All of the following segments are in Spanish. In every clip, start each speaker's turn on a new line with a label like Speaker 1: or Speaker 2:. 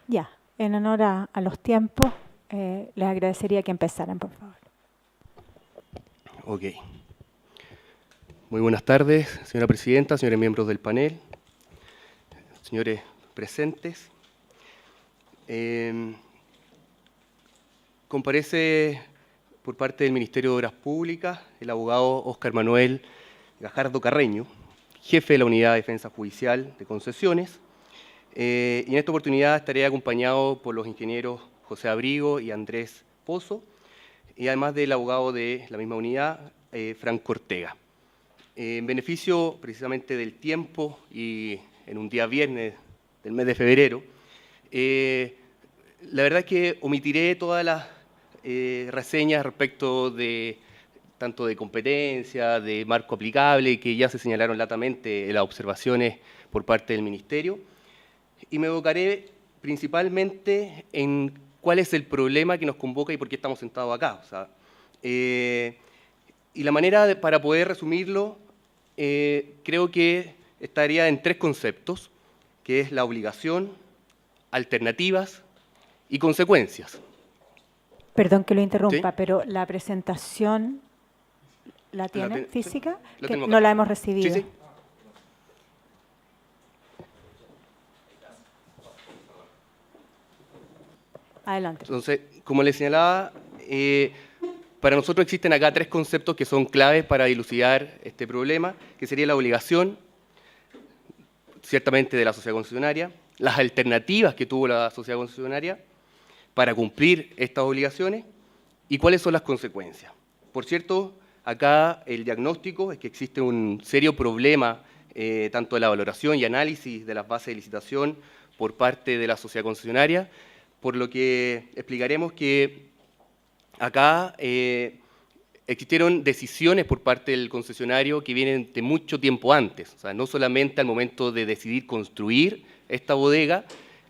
Speaker 1: Ya, en honor a los tiempos, les agradecería que empezaran, por favor.
Speaker 2: Ok. Muy buenas tardes, señora presidenta, señores miembros del panel, señores presentes. Comparece por parte del Ministerio de Obras Públicas el abogado Óscar Manuel Gajardo Carreño, jefe de la Unidad de Defensa Judicial de Concesiones. Y en esta oportunidad estaré acompañado por los ingenieros José Abrigo y Andrés Pozo, y además del abogado de la misma unidad, Franco Ortega. En beneficio precisamente del tiempo y en un día viernes del mes de febrero, la verdad es que omitiré todas las reseñas respecto de tanto de competencia, de marco aplicable, que ya se señalaron latamente en las observaciones por parte del Ministerio, y me evocaré principalmente en cuál es el problema que nos convoca y por qué estamos sentados acá. O sea, y la manera para poder resumirlo, creo que estaría en tres conceptos, que es la obligación, alternativas y consecuencias.
Speaker 1: Perdón que lo interrumpa,
Speaker 2: ¿Sí?
Speaker 1: pero la presentación, ¿la tiene física?
Speaker 2: Sí,
Speaker 1: Que no la hemos recibido.
Speaker 2: Sí, sí.
Speaker 1: Adelante.
Speaker 2: Entonces, como les señalaba, para nosotros existen acá tres conceptos que son claves para dilucidar este problema, que sería la obligación, ciertamente de la sociedad concesionaria, las alternativas que tuvo la sociedad concesionaria para cumplir estas obligaciones y cuáles son las consecuencias. Por cierto, acá el diagnóstico es que existe un serio problema tanto de la valoración y análisis de las bases de licitación por parte de la sociedad concesionaria, por lo que explicaremos que acá existieron decisiones por parte del concesionario que vienen de mucho tiempo antes, o sea, no solamente al momento de decidir construir esta bodega,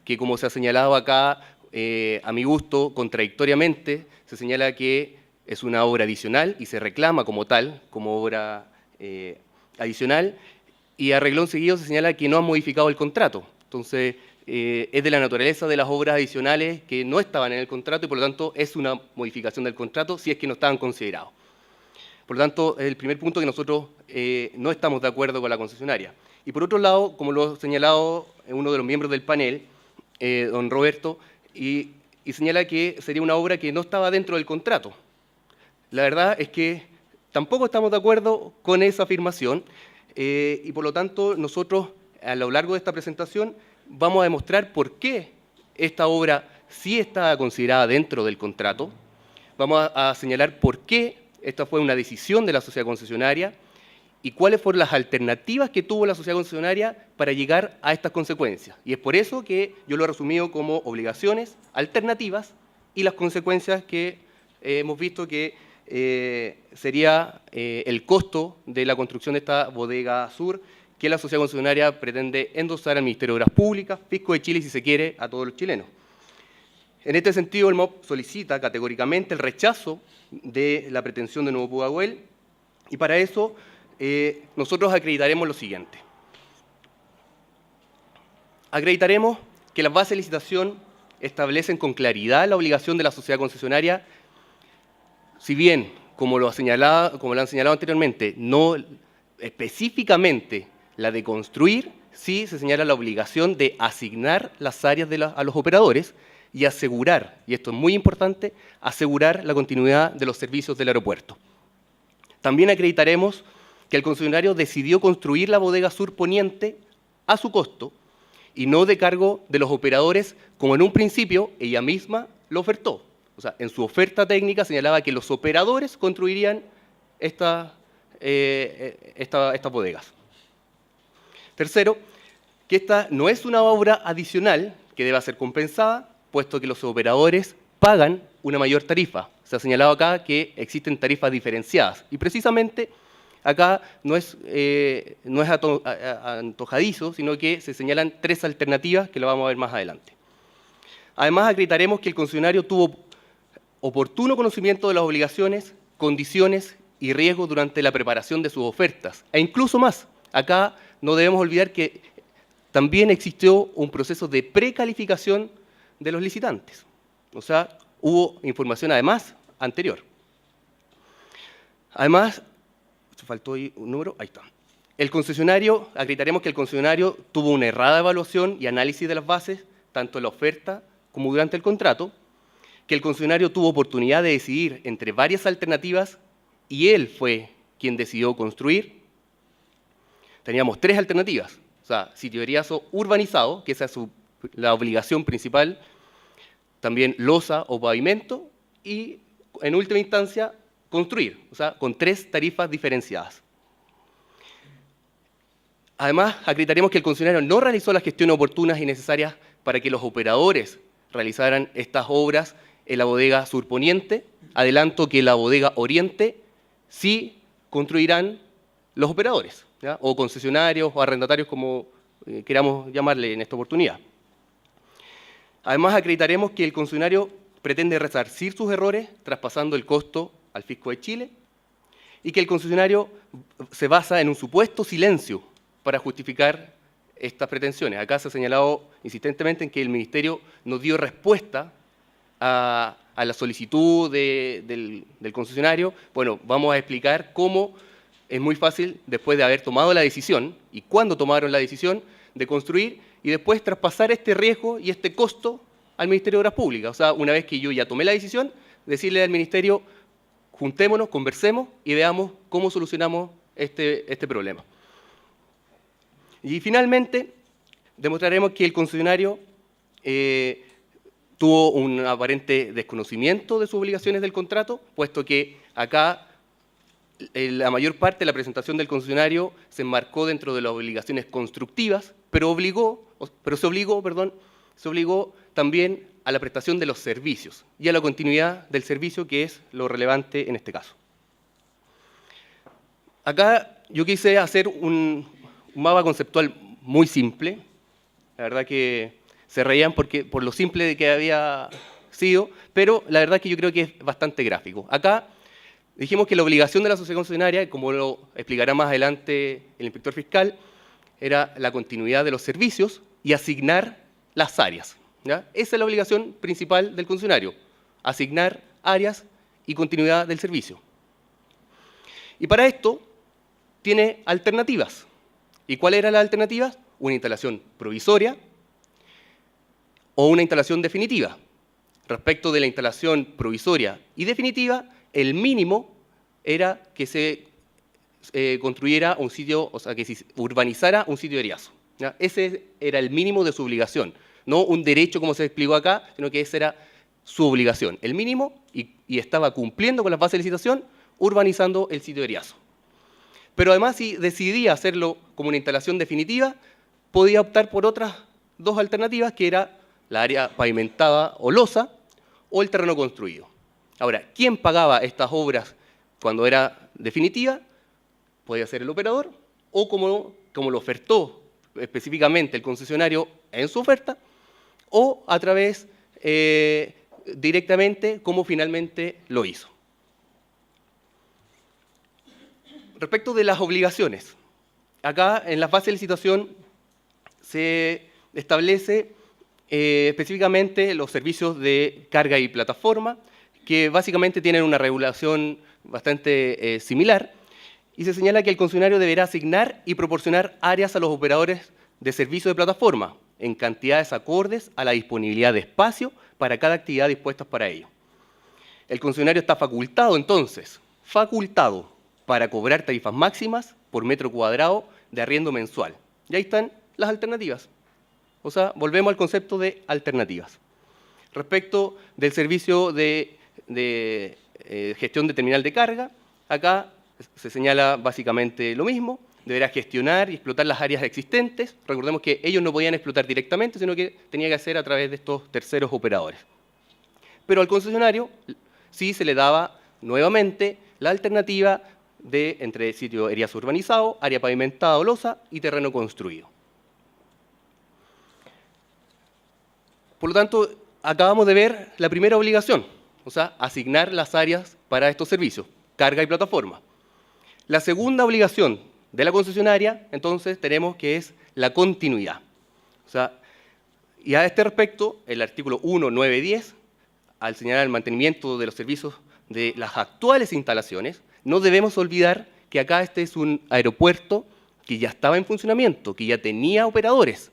Speaker 2: que como se ha señalado acá, a mi gusto, contradictoriamente, se señala que es una obra adicional y se reclama como tal, como obra adicional, y a reglón seguido se señala que no han modificado el contrato. Entonces, es de la naturaleza de las obras adicionales que no estaban en el contrato y por lo tanto es una modificación del contrato si es que no estaban considerados. Por lo tanto, es el primer punto que nosotros no estamos de acuerdo con la concesionaria. Y por otro lado, como lo ha señalado uno de los miembros del panel, don Roberto, y señala que sería una obra que no estaba dentro del contrato. La verdad es que tampoco estamos de acuerdo con esa afirmación y por lo tanto nosotros a lo largo de esta presentación vamos a demostrar por qué esta obra sí está considerada dentro del contrato, vamos a señalar por qué esta fue una decisión de la sociedad concesionaria y cuáles fueron las alternativas que tuvo la sociedad concesionaria para llegar a estas consecuencias. Y es por eso que yo lo he resumido como obligaciones, alternativas y las consecuencias que hemos visto que sería el costo de la construcción de esta bodega sur que la sociedad concesionaria pretende endosar al Ministerio de Obras Públicas, Fisco de Chile y, si se quiere, a todos los chilenos. En este sentido, el MOP solicita categóricamente el rechazo de la pretensión de Nuevo Pudahuel y para eso nosotros acreditaremos lo siguiente. Acreditaremos que las bases de licitación establecen con claridad la obligación de la sociedad concesionaria, si bien, como lo han señalado anteriormente, no específicamente la de construir, sí se señala la obligación de asignar las áreas a los operadores y asegurar, y esto es muy importante, asegurar la continuidad de los servicios del aeropuerto. También acreditaremos que el concesionario decidió construir la bodega sur poniente a su costo y no de cargo de los operadores, como en un principio ella misma lo ofertó. O sea, en su oferta técnica señalaba que los operadores construirían estas bodegas. Tercero, que esta no es una obra adicional que deba ser compensada, puesto que los operadores pagan una mayor tarifa. Se ha señalado acá que existen tarifas diferenciadas y precisamente acá no es antojadizo, sino que se señalan tres alternativas que lo vamos a ver más adelante. Además, acreditaremos que el concesionario tuvo oportuno conocimiento de las obligaciones, condiciones y riesgos durante la preparación de sus ofertas. E incluso más, acá no debemos olvidar que también existió un proceso de precalificación de los licitantes. O sea, hubo información además anterior. Además, faltó ahí un número, ahí está. El concesionario, acreditaremos que el concesionario tuvo una errada evaluación y análisis de las bases, tanto en la oferta como durante el contrato, que el concesionario tuvo oportunidad de decidir entre varias alternativas y él fue quien decidió construir. Teníamos 3 alternativas, o sea, sitio de eriazo urbanizado, que esa es la obligación principal, también losa o pavimento, y en última instancia, construir, o sea, con 3 tarifas diferenciadas. Además, acreditaremos que el concesionario no realizó las gestiones oportunas y necesarias para que los operadores realizaran estas obras en la bodega surponiente. Adelanto que la bodega oriente sí construirán los operadores, ¿ya? O concesionarios o arrendatarios, como queramos llamarle en esta oportunidad. Además, acreditaremos que el concesionario pretende resarcir sus errores traspasando el costo al Fisco de Chile y que el concesionario se basa en un supuesto silencio para justificar estas pretensiones. Acá se ha señalado insistentemente en que el Ministerio no dio respuesta a la solicitud del concesionario. Bueno, vamos a explicar cómo es muy fácil, después de haber tomado la decisión y cuándo tomaron la decisión de construir y después traspasar este riesgo y este costo al Ministerio de Obras Públicas. O sea, una vez que yo ya tomé la decisión, decirle al Ministerio, juntémonos, conversemos y veamos cómo solucionamos este problema. Y finalmente, demostraremos que el concesionario tuvo un aparente desconocimiento de sus obligaciones del contrato, puesto que acá la mayor parte de la presentación del concesionario se enmarcó dentro de las obligaciones constructivas, pero se obligó también a la prestación de los servicios y a la continuidad del servicio, que es lo relevante en este caso. Acá yo quise hacer un mapa conceptual muy simple. La verdad que se reían por lo simple de que había sido, pero la verdad que yo creo que es bastante gráfico. Acá dijimos que la obligación de la sociedad concesionaria, como lo explicará más adelante el inspector fiscal, era la continuidad de los servicios y asignar las áreas, ¿ya? Esa es la obligación principal del concesionario, asignar áreas y continuidad del servicio. Y para esto tiene alternativas. ¿Y cuál era la alternativa? Una instalación provisoria o una instalación definitiva. Respecto de la instalación provisoria y definitiva, el mínimo era que se construyera un sitio, o sea, que se urbanizara un sitio de eriazo, ¿ya? Ese era el mínimo de su obligación, no un derecho como se explicó acá, sino que esa era su obligación, el mínimo, y estaba cumpliendo con las bases de licitación, urbanizando el sitio de eriazo. Pero además, si decidía hacerlo como una instalación definitiva, podía optar por otras 2 alternativas, que era la área pavimentada o losa o el terreno construido. Ahora, ¿quién pagaba estas obras cuando era definitiva? Podía ser el operador o como lo ofertó específicamente el concesionario en su oferta, o a través directamente como finalmente lo hizo. Respecto de las obligaciones, acá en las bases de licitación se establece específicamente los servicios de carga y plataforma, que básicamente tienen una regulación bastante similar, y se señala que el concesionario deberá asignar y proporcionar áreas a los operadores de servicio de plataforma en cantidades acordes a la disponibilidad de espacio para cada actividad dispuestas para ello. El concesionario está facultado, entonces, para cobrar tarifas máximas por metro cuadrado de arriendo mensual. Y ahí están las alternativas. O sea, volvemos al concepto de alternativas. Respecto del servicio de gestión de terminal de carga, acá se señala básicamente lo mismo. Deberá gestionar y explotar las áreas existentes. Recordemos que ellos no podían explotar directamente, sino que tenía que hacer a través de estos terceros operadores. Pero al concesionario sí se le daba nuevamente la alternativa de entre sitio eriazo urbanizado, área pavimentada o losa y terreno construido. Por lo tanto, acabamos de ver la primera obligación, o sea, asignar las áreas para estos servicios, carga y plataforma. La segunda obligación de la concesionaria, entonces, tenemos que es la continuidad. O sea, Y a este respecto, el artículo 1, 9, 10, al señalar el mantenimiento de los servicios de las actuales instalaciones, no debemos olvidar que acá este es un aeropuerto que ya estaba en funcionamiento, que ya tenía operadores,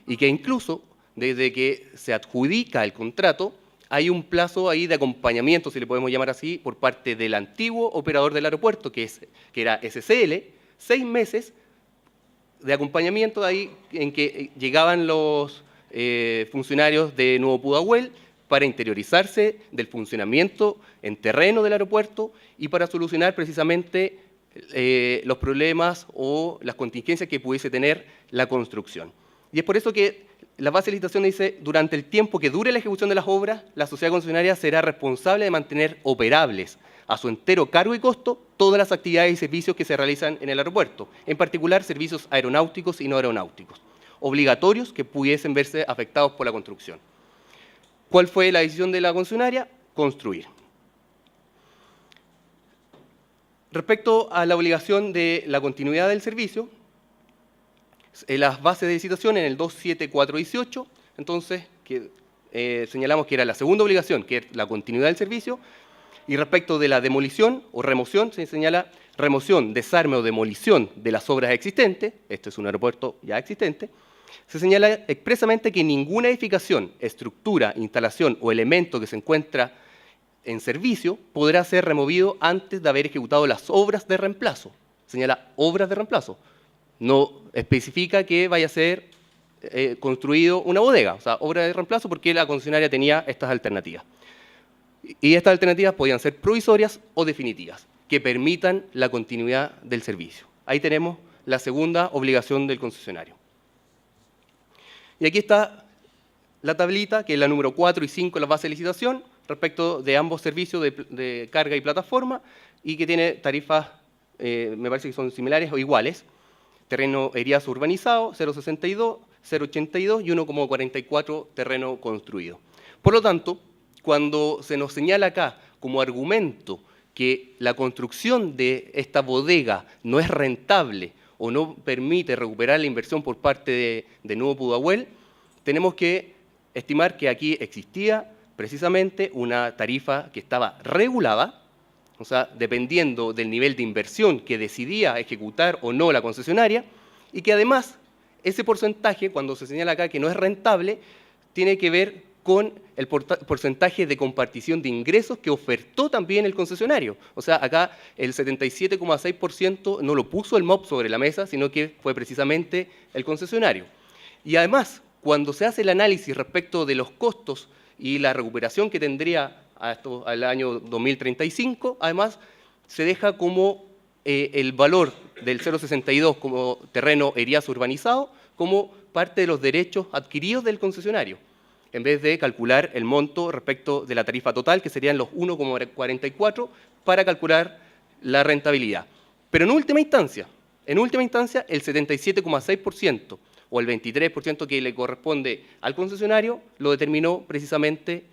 Speaker 2: y que incluso desde que se adjudica el contrato, hay un plazo ahí de acompañamiento, si le podemos llamar así, por parte del antiguo operador del aeropuerto, que era SCL, 6 meses de acompañamiento de ahí en que llegaban los funcionarios de Nuevo Pudahuel para interiorizarse del funcionamiento en terreno del aeropuerto y para solucionar precisamente los problemas o las contingencias que pudiese tener la construcción. Y es por eso que la base de licitación dice, durante el tiempo que dure la ejecución de las obras, la sociedad concesionaria será responsable de mantener operables a su entero cargo y costo todas las actividades y servicios que se realizan en el aeropuerto, en particular servicios aeronáuticos y no aeronáuticos, obligatorios que pudiesen verse afectados por la construcción. ¿Cuál fue la decisión de la concesionaria? Construir. Respecto a la obligación de la continuidad del servicio, en las bases de licitación, en el 27418, entonces, señalamos que era la segunda obligación, que es la continuidad del servicio, y respecto de la demolición o remoción, se señala remoción, desarme o demolición de las obras existentes, este es un aeropuerto ya existente, se señala expresamente que ninguna edificación, estructura, instalación o elemento que se encuentra en servicio podrá ser removido antes de haber ejecutado las obras de reemplazo. Señala obras de reemplazo. No especifica que vaya a ser construido una bodega, o sea, obra de reemplazo, porque la concesionaria tenía estas alternativas. Y estas alternativas podían ser provisorias o definitivas, que permitan la continuidad del servicio. Ahí tenemos la segunda obligación del concesionario. Y aquí está la tablita, que es la número 4 y 5 en la base de licitación, respecto de ambos servicios de carga y plataforma, y que tiene tarifas, me parece que son similares o iguales. Terreno eriazo urbanizado, 0,62, 0,82 y 1,44 terreno construido. Por lo tanto, cuando se nos señala acá como argumento que la construcción de esta bodega no es rentable o no permite recuperar la inversión por parte de Nuevo Pudahuel, tenemos que estimar que aquí existía precisamente una tarifa que estaba regulada, o sea, dependiendo del nivel de inversión que decidía ejecutar o no la concesionaria, y que además ese porcentaje, cuando se señala acá que no es rentable, tiene que ver con el porcentaje de compartición de ingresos que ofertó también el concesionario. O sea, acá el 77,6% no lo puso el MOP sobre la mesa, sino que fue precisamente el concesionario. Y además, cuando se hace el análisis respecto de los costos y la recuperación que tendría al año 2035, además se deja como el valor del 0,62 como terreno eriazo urbanizado como parte de los derechos adquiridos del concesionario, en vez de calcular el monto respecto de la tarifa total, que serían los 1,44, para calcular la rentabilidad. Pero en última instancia, el 77,6% o el 23% que le corresponde al concesionario lo determinó precisamente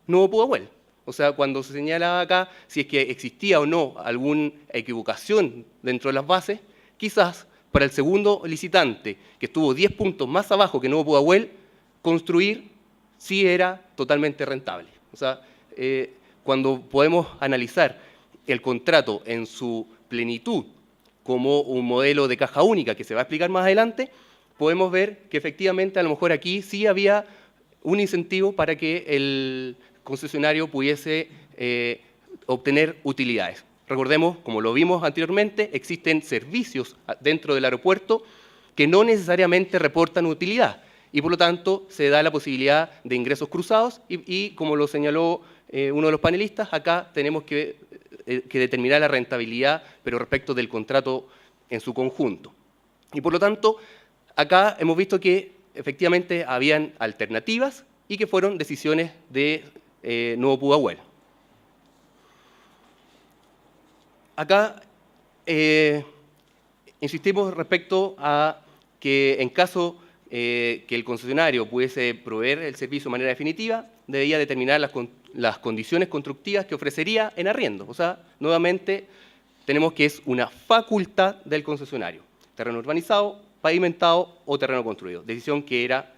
Speaker 2: Nuevo Pudahuel. O sea, cuando se señala acá si es que existía o no alguna equivocación dentro de las bases, quizás para el segundo licitante, que estuvo 10 puntos más abajo que Nuevo Pudahuel, construir sí era totalmente rentable. O sea, cuando podemos analizar el contrato en su plenitud como un modelo de caja única que se va a explicar más adelante, podemos ver que efectivamente a lo mejor aquí sí había un incentivo para que el concesionario pudiese obtener utilidades. Recordemos, como lo vimos anteriormente, existen servicios dentro del aeropuerto que no necesariamente reportan utilidad y por lo tanto se da la posibilidad de ingresos cruzados y como lo señaló uno de los panelistas, acá tenemos que determinar la rentabilidad, pero respecto del contrato en su conjunto. Y por lo tanto, acá hemos visto que efectivamente habían alternativas y que fueron decisiones de Nuevo Pudahuel. Acá insistimos respecto a que en caso que el concesionario pudiese proveer el servicio de manera definitiva, debía determinar las condiciones constructivas que ofrecería en arriendo. O sea, nuevamente tenemos que es una facultad del concesionario. Terreno urbanizado, pavimentado o terreno construido. Decisión que era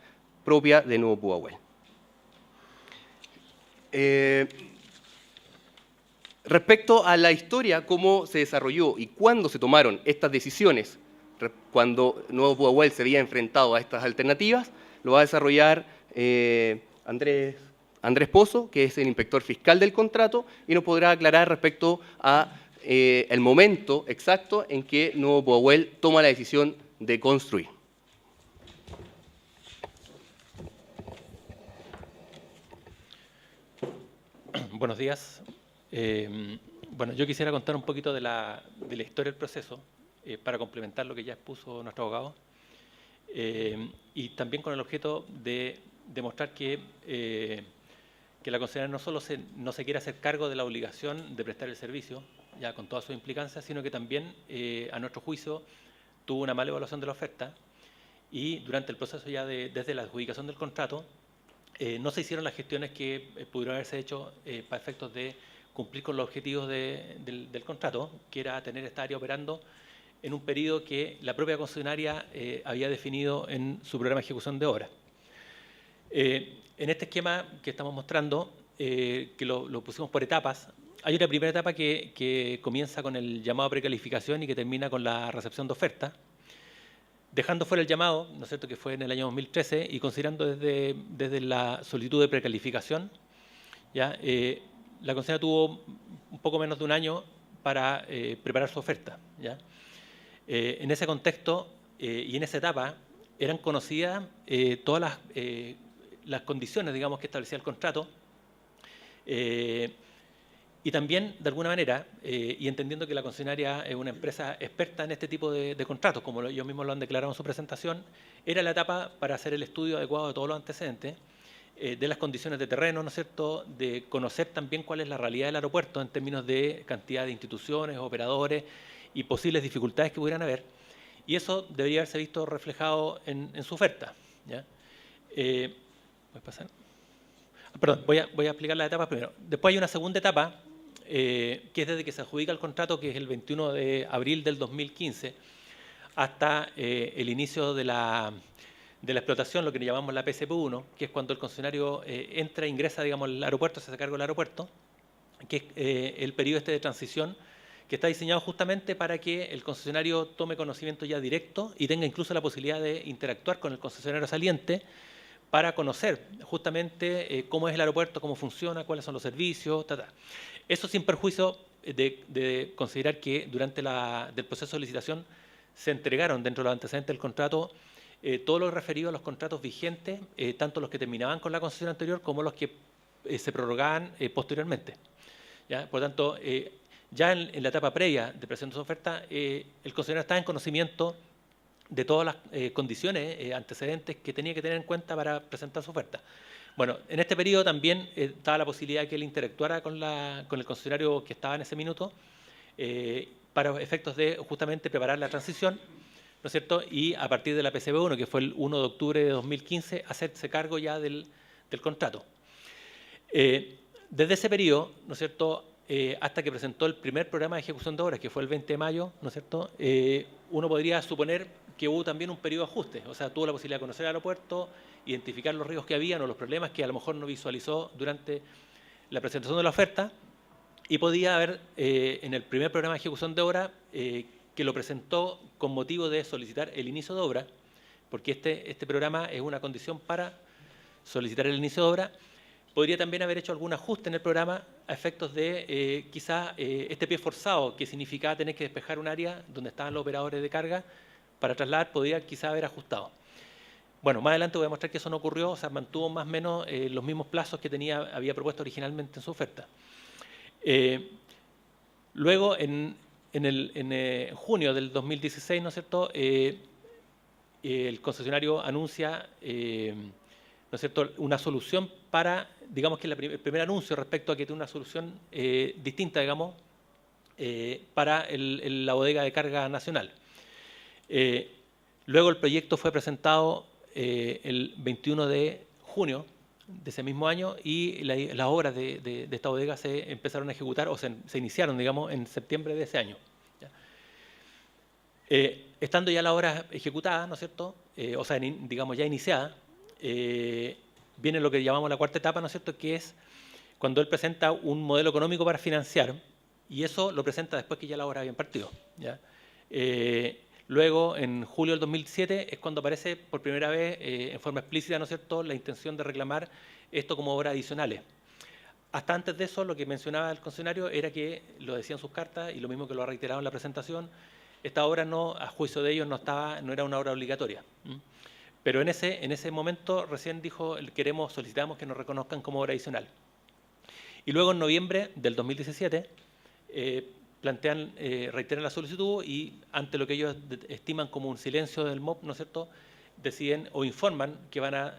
Speaker 2: propia de Nuevo Pudahuel. Respecto a la historia, cómo se desarrolló y cuándo se tomaron estas decisiones, cuando Nuevo Pudahuel se había enfrentado a estas alternativas, lo va a desarrollar Andrés Pozo, que es el inspector fiscal del contrato, y nos podrá aclarar respecto a el momento exacto en que Nuevo Pudahuel toma la decisión de construir.
Speaker 3: Buenos días. Bueno, yo quisiera contar un poquito de la historia del proceso para complementar lo que ya expuso nuestro abogado y también con el objeto de demostrar que la concesionaria no solo no se quiere hacer cargo de la obligación de prestar el servicio, ya con todas sus implicancias, sino que también, a nuestro juicio, tuvo una mala evaluación de la oferta y durante el proceso ya desde la adjudicación del contrato no se hicieron las gestiones que pudieron haberse hecho para efectos de cumplir con los objetivos del contrato, que era tener esta área operando en un periodo que la propia concesionaria había definido en su programa de ejecución de obra. En este esquema que estamos mostrando, que lo pusimos por etapas, hay una primera etapa que comienza con el llamado a precalificación y que termina con la recepción de oferta, dejando fuera el llamado, ¿no es cierto?, que fue en el año 2013, y considerando desde la solicitud de precalificación, ¿ya? La concesionaria tuvo un poco menos de un año para preparar su oferta, ¿ya? En ese contexto y en esa etapa eran conocidas todas las condiciones, digamos, que establecía el contrato, y también, de alguna manera, y entendiendo que la concesionaria es una empresa experta en este tipo de contratos, como ellos mismos lo han declarado en su presentación, era la etapa para hacer el estudio adecuado de todos los antecedentes, de las condiciones de terreno, ¿no es cierto?, de conocer también cuál es la realidad del aeropuerto en términos de cantidad de instituciones, operadores y posibles dificultades que pudieran haber. Y eso debería haberse visto reflejado en su oferta, ¿ya? ¿Puedes pasar? Perdón, voy a explicar las etapas primero. Después hay una segunda etapa, que es desde que se adjudica el contrato, que es el 21 de abril del 2015, hasta el inicio de la explotación, lo que llamamos la PSP1, que es cuando el concesionario entra, ingresa, digamos, al aeropuerto, se hace cargo del aeropuerto, que es el periodo de transición, que está diseñado justamente para que el concesionario tome conocimiento ya directo y tenga incluso la posibilidad de interactuar con el concesionario saliente para conocer justamente cómo es el aeropuerto, cómo funciona, cuáles son los servicios, Eso sin perjuicio de considerar que durante el proceso de licitación se entregaron dentro de los antecedentes del contrato todo lo referido a los contratos vigentes, tanto los que terminaban con la concesión anterior como los que se prorrogaban posteriormente, ¿ya? Por tanto, ya en la etapa previa de presentación de su oferta, el concesionario estaba en conocimiento de todas las condiciones antecedentes que tenía que tener en cuenta para presentar su oferta. Bueno, en este periodo también estaba la posibilidad de que él interactuara con el concesionario que estaba en ese minuto para efectos de justamente preparar la transición, ¿no es cierto? Y a partir de la PCB1, que fue el 1 de octubre de 2015, hacerse cargo ya del contrato. Desde ese periodo, ¿no es cierto?, hasta que presentó el primer programa de ejecución de obras, que fue el 20 de mayo, ¿no es cierto?, uno podría suponer que hubo también un periodo de ajuste, o sea, tuvo la posibilidad de conocer el aeropuerto, identificar los riesgos que habían o los problemas que a lo mejor no visualizó durante la presentación de la oferta, y podía haber, en el primer programa de ejecución de obra, que lo presentó con motivo de solicitar el inicio de obra, porque este programa es una condición para solicitar el inicio de obra. Podría también haber hecho algún ajuste en el programa a efectos de quizá este pie forzado, que significaba tener que despejar un área donde estaban los operadores de carga para trasladar, podría quizá haber ajustado. Bueno, más adelante voy a mostrar que eso no ocurrió, o sea, mantuvo más o menos los mismos plazos que había propuesto originalmente en su oferta. Luego, en junio del 2016, ¿no es cierto?, el concesionario anuncia ¿no es cierto?, una solución para, digamos que el primer anuncio respecto a que tiene una solución distinta, digamos, para la bodega de carga nacional. Luego el proyecto fue presentado el 21 de junio de ese mismo año y las obras de esta bodega se empezaron a ejecutar o se iniciaron, digamos, en septiembre de ese año. ¿Ya? Estando ya la obra ejecutada, ¿no es cierto?, o sea, digamos ya iniciada, viene lo que llamamos la cuarta etapa, ¿no es cierto?, que es cuando él presenta un modelo económico para financiar, y eso lo presenta después que ya la obra había partido, ¿ya? Luego, en julio del 2007, es cuando aparece por primera vez, en forma explícita, ¿no es cierto?, la intención de reclamar esto como obras adicionales. Hasta antes de eso, lo que mencionaba el concesionario era que, lo decía en sus cartas, y lo mismo que lo ha reiterado en la presentación, esta obra, no, a juicio de ellos, no era una obra obligatoria. Pero en ese momento recién dijo, solicitamos que nos reconozcan como obra adicional. Y luego, en noviembre del 2017, reiteran la solicitud y, ante lo que ellos estiman como un silencio del MOP, ¿no es cierto?, deciden o informan que van a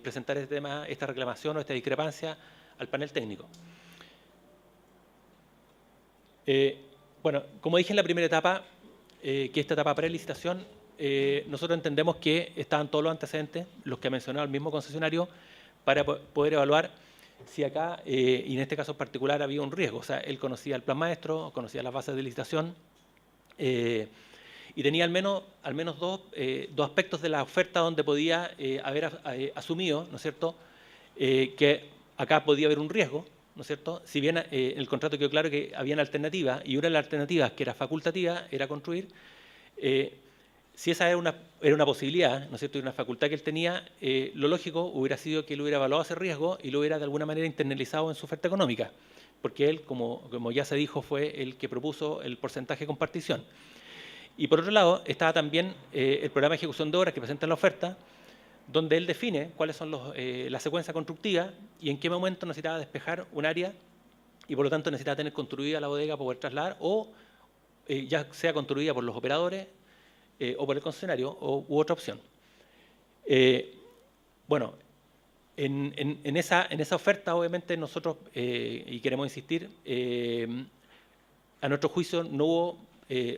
Speaker 3: presentar este tema, esta reclamación o esta discrepancia al panel técnico. Bueno, como dije en la primera etapa, que esta etapa pre-licitación, nosotros entendemos que estaban todos los antecedentes, los que ha mencionado el mismo concesionario, para poder evaluar si acá, y en este caso en particular, había un riesgo. O sea, él conocía el plan maestro, conocía las bases de licitación, y tenía al menos dos aspectos de la oferta donde podía haber asumido, ¿no es cierto?, que acá podía haber un riesgo, ¿no es cierto? Si bien en el contrato quedó claro que habían alternativas, y una de las alternativas que era facultativa era construir, si esa era una posibilidad, ¿no es cierto?, y una facultad que él tenía, lo lógico hubiera sido que él hubiera evaluado ese riesgo y lo hubiera de alguna manera internalizado en su oferta económica, porque él, como ya se dijo, fue el que propuso el porcentaje de compartición. Y por otro lado, estaba también el programa de ejecución de obras que presenta en la oferta, donde él define cuáles son la secuencia constructiva y en qué momento necesitaba despejar un área y por lo tanto necesitaba tener construida la bodega para poder trasladar, o ya sea construida por los operadores o por el concesionario u otra opción. Bueno, en esa oferta, obviamente, nosotros, y queremos insistir, a nuestro juicio no hubo,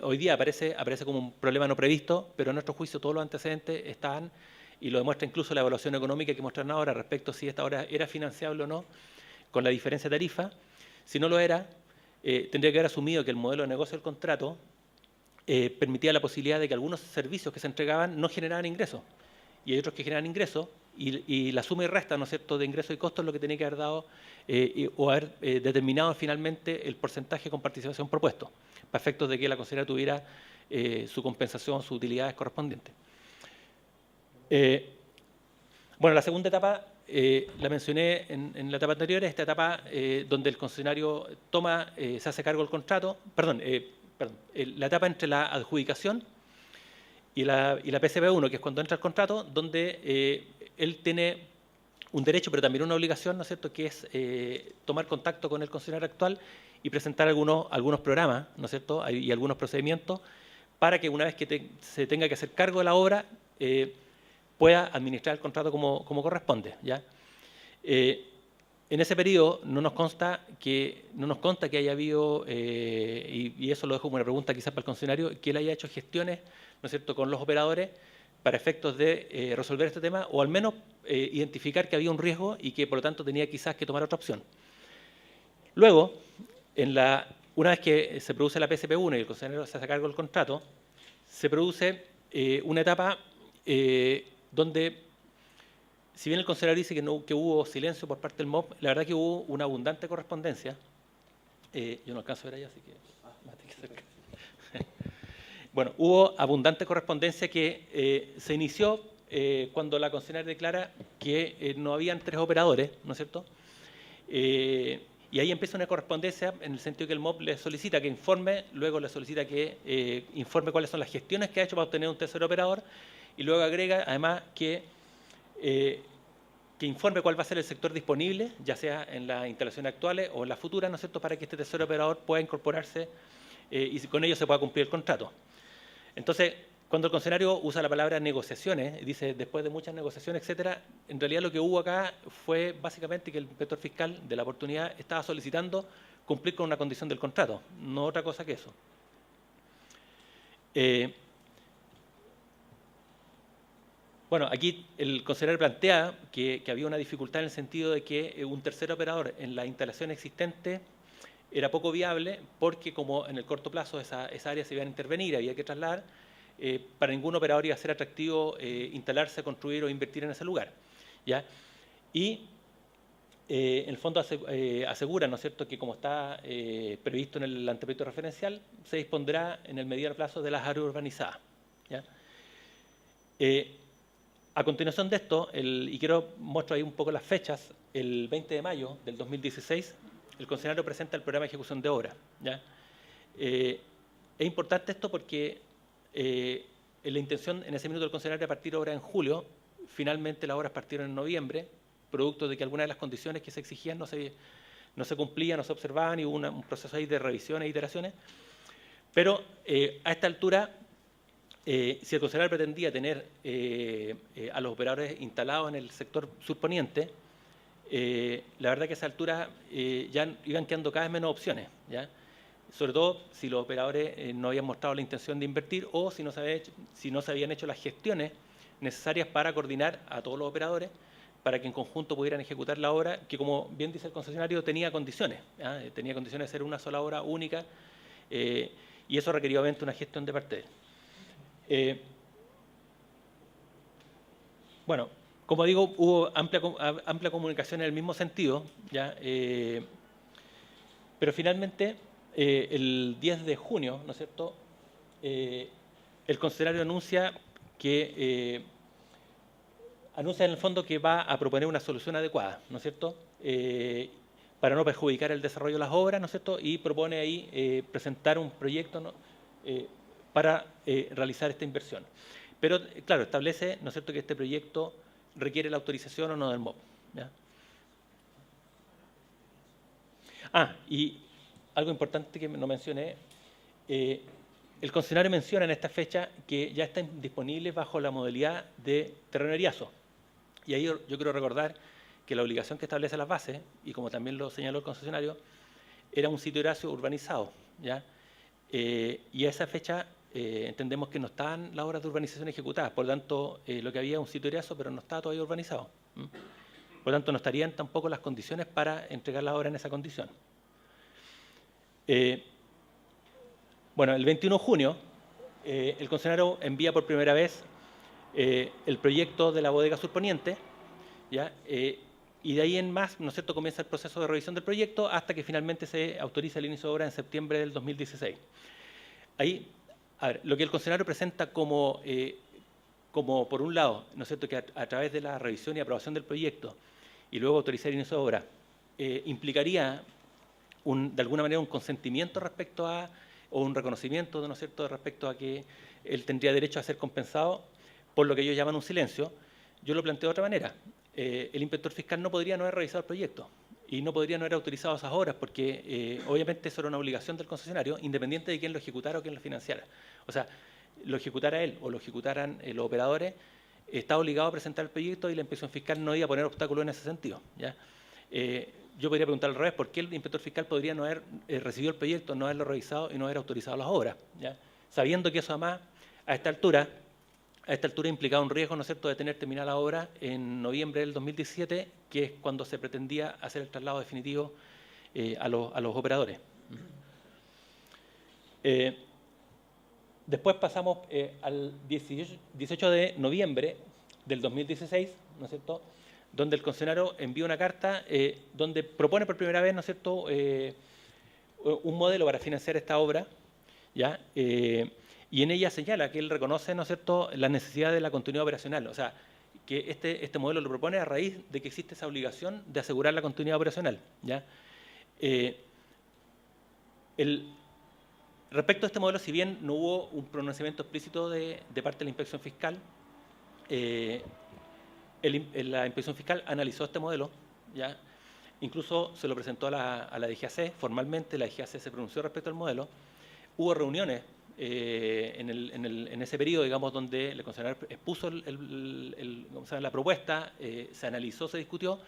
Speaker 3: hoy día aparece como un problema no previsto, pero a nuestro juicio todos los antecedentes estaban, y lo demuestra incluso la evaluación económica que muestran ahora respecto a si esta obra era financiable o no, con la diferencia de tarifa. Si no lo era, tendría que haber asumido que el modelo de negocio del contrato permitía la posibilidad de que algunos servicios que se entregaban no generaban ingresos, y hay otros que generan ingresos, y la suma y resta, ¿no es cierto?, de ingresos y costos es lo que tenía que haber dado o haber determinado finalmente el porcentaje de comparticipación propuesto, para efectos de que la concesionaria tuviera su compensación, sus utilidades correspondientes. Bueno, la segunda etapa la mencioné en la etapa anterior, esta etapa donde el concesionario se hace cargo del contrato, la etapa entre la adjudicación y la PCP1, que es cuando entra el contrato, donde él tiene un derecho, pero también una obligación, ¿no es cierto?, que es tomar contacto con el concesionario actual y presentar algunos programas, ¿no es cierto?, y algunos procedimientos para que una vez que se tenga que hacer cargo de la obra, pueda administrar el contrato como corresponde, ¿ya? En ese periodo no nos consta que haya habido, y eso lo dejo como una pregunta quizás para el concesionario, que él haya hecho gestiones, ¿no es cierto?, con los operadores para efectos de resolver este tema, o al menos identificar que había un riesgo y que por lo tanto tenía quizás que tomar otra opción. Luego, una vez que se produce la PSP1 y el concesionario se hace cargo del contrato, se produce una etapa donde, si bien el concesionario dice que hubo silencio por parte del MOP, la verdad que hubo una abundante correspondencia. Yo no alcanzo a ver allá, así que me tengo que acercar. Bueno, hubo abundante correspondencia que se inició cuando la concesionaria declara que no habían 3 operadores, ¿no es cierto? Y ahí empieza una correspondencia en el sentido que el MOP le solicita que informe, luego le solicita que informe cuáles son las gestiones que ha hecho para obtener un tercer operador, y luego agrega además que informe cuál va a ser el sector disponible, ya sea en las instalaciones actuales o en las futuras, ¿no es cierto?, para que este tercer operador pueda incorporarse y con ello se pueda cumplir el contrato. Entonces, cuando el concesionario usa la palabra negociaciones, dice después de muchas negociaciones, etcétera, en realidad lo que hubo acá fue básicamente que el inspector fiscal de la oportunidad estaba solicitando cumplir con una condición del contrato, no otra cosa que eso. Bueno, aquí el concesionario plantea que había una dificultad en el sentido de que un tercer operador en la instalación existente era poco viable porque como en el corto plazo esa área se iba a intervenir, había que trasladar, para ningún operador iba a ser atractivo instalarse, construir o invertir en ese lugar. ¿ya? Y en el fondo asegura, ¿no es cierto?, que como está previsto en el anteproyecto referencial, se dispondrá en el mediano plazo de las áreas urbanizadas, ¿ya? A continuación de esto, y quiero mostrar ahí un poco las fechas, el 20 de mayo del 2016, el concesionario presenta el programa de ejecución de obra, ¿ya? Es importante esto porque la intención en ese minuto del concesionario era partir obra en julio, finalmente las obras partieron en noviembre, producto de que algunas de las condiciones que se exigían no se cumplían, no se observaban y hubo un proceso ahí de revisiones e iteraciones. Pero a esta altura, si el concesionario pretendía tener a los operadores instalados en el sector surponiente, la verdad que a esa altura ya iban quedando cada vez menos opciones, ¿ya? Sobre todo si los operadores no habían mostrado la intención de invertir o si no se habían hecho las gestiones necesarias para coordinar a todos los operadores para que en conjunto pudieran ejecutar la obra, que como bien dice el concesionario, tenía condiciones, ¿ya? Tenía condiciones de ser una sola obra única, y eso requería obviamente una gestión de parte de él. Bueno, como digo, hubo amplia comunicación en el mismo sentido, ¿ya? Pero finalmente, el 10 de junio, ¿no es cierto?, el concesionario anuncia en el fondo que va a proponer una solución adecuada, ¿no es cierto?, para no perjudicar el desarrollo de las obras, ¿no es cierto?, y propone ahí presentar un proyecto, ¿no?, para realizar esta inversión. Pero, claro, establece, ¿no es cierto?, que este proyecto requiere la autorización o no del MOP, ¿ya? Y algo importante que no mencioné, el concesionario menciona en esta fecha que ya están disponibles bajo la modalidad de terreneriazo. Y ahí yo quiero recordar que la obligación que establece las bases, y como también lo señaló el concesionario, era un sitio horacio urbanizado, ¿ya? Y a esa fecha entendemos que no estaban las obras de urbanización ejecutadas, por lo tanto lo que había es un sitio horacio, pero no estaba todavía urbanizado. Por lo tanto no estarían tampoco las condiciones para entregar la obra en esa condición. Bueno, el 21 de junio el concesionario envía por primera vez el proyecto de la bodega surponiente, ¿ya? Y de ahí en más, ¿no es cierto?, comienza el proceso de revisión del proyecto hasta que finalmente se autoriza el inicio de obra en septiembre del 2016. Ahí, a ver, lo que el concesionario presenta como por un lado, ¿no es cierto?, que a través de la revisión y aprobación del proyecto y luego autorizar el inicio de obra, implicaría de alguna manera un consentimiento respecto a, o un reconocimiento, ¿no es cierto?, respecto a que él tendría derecho a ser compensado por lo que ellos llaman un silencio. Yo lo planteo de otra manera. El inspector fiscal no podría no haber revisado el proyecto y no podría no haber autorizado esas obras porque obviamente eso era una obligación del concesionario, independiente de quién lo ejecutara o quién lo financiara. O sea, lo ejecutara él o lo ejecutaran los operadores, está obligado a presentar el proyecto y la inspección fiscal no iba a poner obstáculos en ese sentido, ¿ya? Yo podría preguntar al revés, ¿por qué el inspector fiscal podría no haber recibido el proyecto, no haberlo revisado y no haber autorizado las obras, ¿ya? Sabiendo que eso además, a esta altura implicaba un riesgo, ¿no es cierto?, de tener terminada la obra en noviembre del 2017, que es cuando se pretendía hacer el traslado definitivo a los operadores. Después pasamos al 18 de noviembre del 2016, ¿no es cierto?, donde el concesionario envía una carta donde propone por primera vez, ¿no es cierto?, un modelo para financiar esta obra, ¿ya? Y en ella señala que él reconoce, ¿no es cierto?, la necesidad de la continuidad operacional. O sea, que este modelo lo propone a raíz de que existe esa obligación de asegurar la continuidad operacional, ¿ya? Respecto a este modelo, si bien no hubo un pronunciamiento explícito de parte de la inspección fiscal, la inspección fiscal analizó este modelo, ¿ya? Incluso se lo presentó a la DGAC, formalmente la DGAC se pronunció respecto al modelo. Hubo reuniones en ese periodo, digamos, donde el concesionario expuso la propuesta, se analizó, se discutió,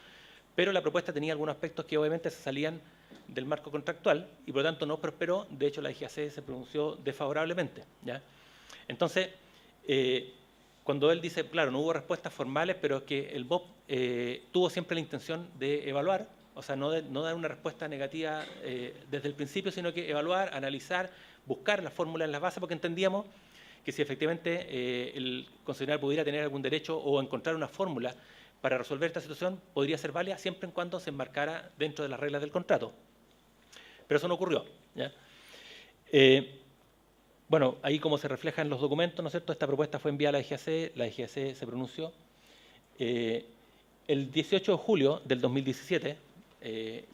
Speaker 3: pero la propuesta tenía algunos aspectos que obviamente se salían del marco contractual y por lo tanto no prosperó. De hecho, la DGAC se pronunció desfavorablemente, ¿ya? Entonces, cuando él dice, claro, no hubo respuestas formales, pero es que el BOP tuvo siempre la intención de evaluar, o sea, no dar una respuesta negativa desde el principio, sino que evaluar, analizar, buscar la fórmula en las bases, porque entendíamos que si efectivamente el concesionario pudiera tener algún derecho o encontrar una fórmula para resolver esta situación podría ser válida siempre en cuando se enmarcara dentro de las reglas del contrato. Pero eso no ocurrió, ¿ya? Bueno, ahí como se refleja en los documentos, ¿no es cierto? Esta propuesta fue enviada a la DGAC se pronunció. El 18 de julio del 2017,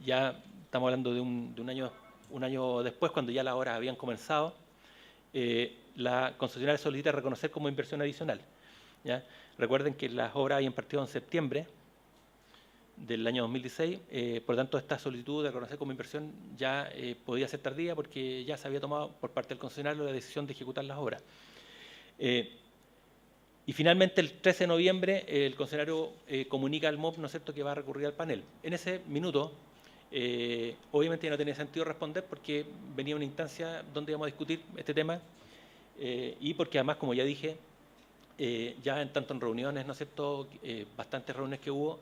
Speaker 3: ya estamos hablando de un año después, cuando ya las obras habían comenzado, la concesionaria solicita reconocer como inversión adicional, ¿ya? Recuerden que las obras habían partido en septiembre del año 2016, por lo tanto esta solicitud de reconocer como inversión ya podía ser tardía porque ya se había tomado por parte del concesionario la decisión de ejecutar las obras. Y finalmente el 13 de noviembre el concesionario comunica al MOP, ¿no es cierto?, que va a recurrir al panel. En ese minuto, obviamente ya no tenía sentido responder porque venía una instancia donde íbamos a discutir este tema y porque además, como ya dije, ya tanto en reuniones, ¿no es cierto?, bastantes reuniones que hubo,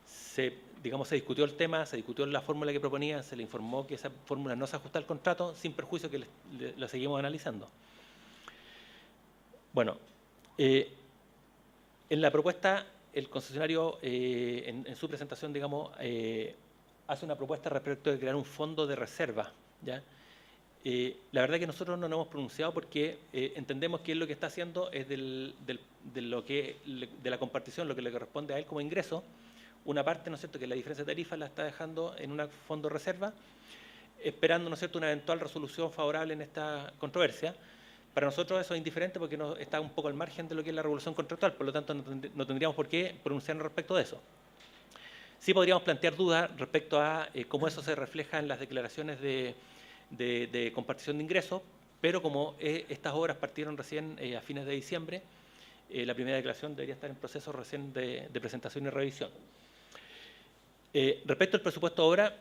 Speaker 3: se discutió el tema, se discutió la fórmula que proponían, se le informó que esa fórmula no se ajusta al contrato, sin perjuicio que la seguimos analizando. Bueno, en la propuesta, el concesionario, en su presentación, digamos, hace una propuesta respecto de crear un fondo de reserva, ¿ya? La verdad es que nosotros no nos hemos pronunciado porque entendemos que él lo que está haciendo es de la compartición, lo que le corresponde a él como ingreso, una parte, ¿no es cierto?, que la diferencia de tarifa la está dejando en un fondo de reserva, esperando, ¿no es cierto?, una eventual resolución favorable en esta controversia. Para nosotros eso es indiferente porque está un poco al margen de lo que es la regulación contractual, por lo tanto no tendríamos por qué pronunciarnos respecto de eso. Sí podríamos plantear dudas respecto a cómo eso se refleja en las declaraciones de compartición de ingresos, pero como estas obras partieron recién a fines de diciembre, la primera declaración debería estar en proceso recién de presentación y revisión. Respecto al presupuesto de obra,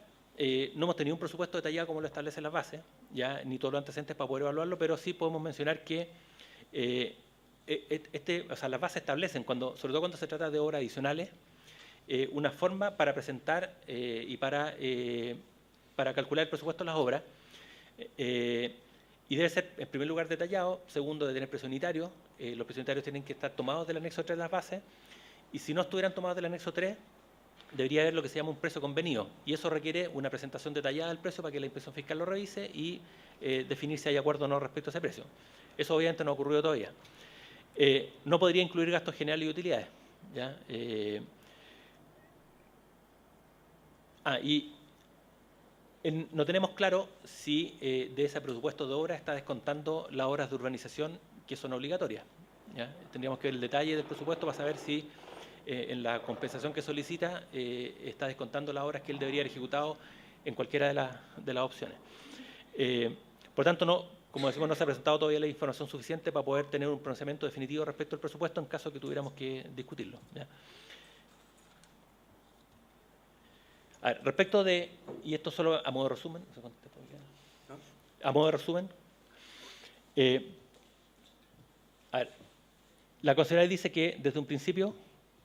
Speaker 3: no hemos tenido un presupuesto detallado como lo establecen las bases, ya ni todos los antecedentes para poder evaluarlo, pero sí podemos mencionar que las bases establecen, sobre todo cuando se trata de obras adicionales, una forma para presentar y para calcular el presupuesto de las obras, y debe ser, en primer lugar, detallado, segundo, de tener precio unitario. Los precios unitarios tienen que estar tomados del anexo 3 de las bases, y si no estuvieran tomados del anexo 3, debería haber lo que se llama un precio convenido, y eso requiere una presentación detallada del precio para que la inspección fiscal lo revise y definir si hay acuerdo o no respecto a ese precio. Eso obviamente no ha ocurrido todavía. No podría incluir gastos generales y utilidades, ¿ya? No tenemos claro si de ese presupuesto de obra está descontando las obras de urbanización que son obligatorias, ¿ya? Tendríamos que ver el detalle del presupuesto para saber si en la compensación que solicita está descontando las obras que él debería haber ejecutado en cualquiera de las opciones. Por tanto, como decimos, no se ha presentado todavía la información suficiente para poder tener un pronunciamiento definitivo respecto al presupuesto en caso que tuviéramos que discutirlo, ¿ya? A ver, respecto de, y esto solo a modo de resumen, a modo de resumen, la concesionaria dice que desde un principio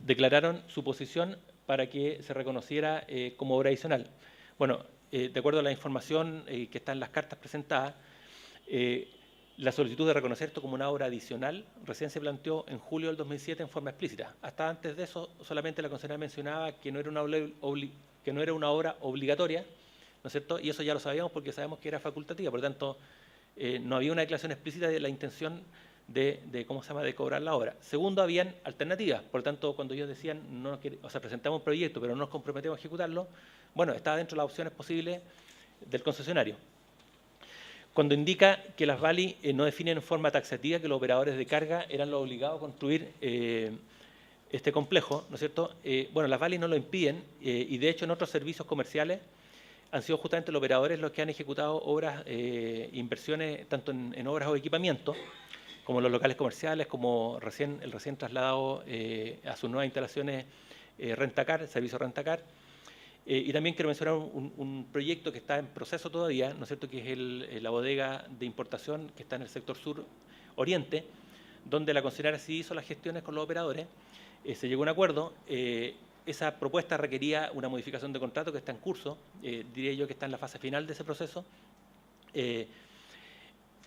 Speaker 3: declararon su posición para que se reconociera como obra adicional. Bueno, de acuerdo a la información que está en las cartas presentadas, la solicitud de reconocer esto como una obra adicional recién se planteó en julio del 2007 en forma explícita. Hasta antes de eso, solamente la concesionaria mencionaba que no era una obra obligatoria, ¿no es cierto? Y eso ya lo sabíamos porque sabemos que era facultativa, por lo tanto, no había una declaración explícita de la intención de cobrar la obra. Segundo, habían alternativas, por lo tanto, cuando ellos decían, presentamos un proyecto, pero no nos comprometemos a ejecutarlo, bueno, estaba dentro de las opciones posibles del concesionario. Cuando indica que las VALI no definen en forma taxativa que los operadores de carga eran los obligados a construir este complejo, ¿no es cierto? Bueno, las VALI no lo impiden y de hecho en otros servicios comerciales han sido justamente los operadores los que han ejecutado obras, inversiones, tanto en obras o equipamientos, como los locales comerciales, como el recién trasladado a sus nuevas instalaciones Rentacar, el servicio Rentacar. Y también quiero mencionar un proyecto que está en proceso todavía, ¿no es cierto?, que es la bodega de importación que está en el sector sur oriente, donde la concesionaria sí hizo las gestiones con los operadores, se llegó a un acuerdo. Esa propuesta requería una modificación de contrato que está en curso, diría yo que está en la fase final de ese proceso.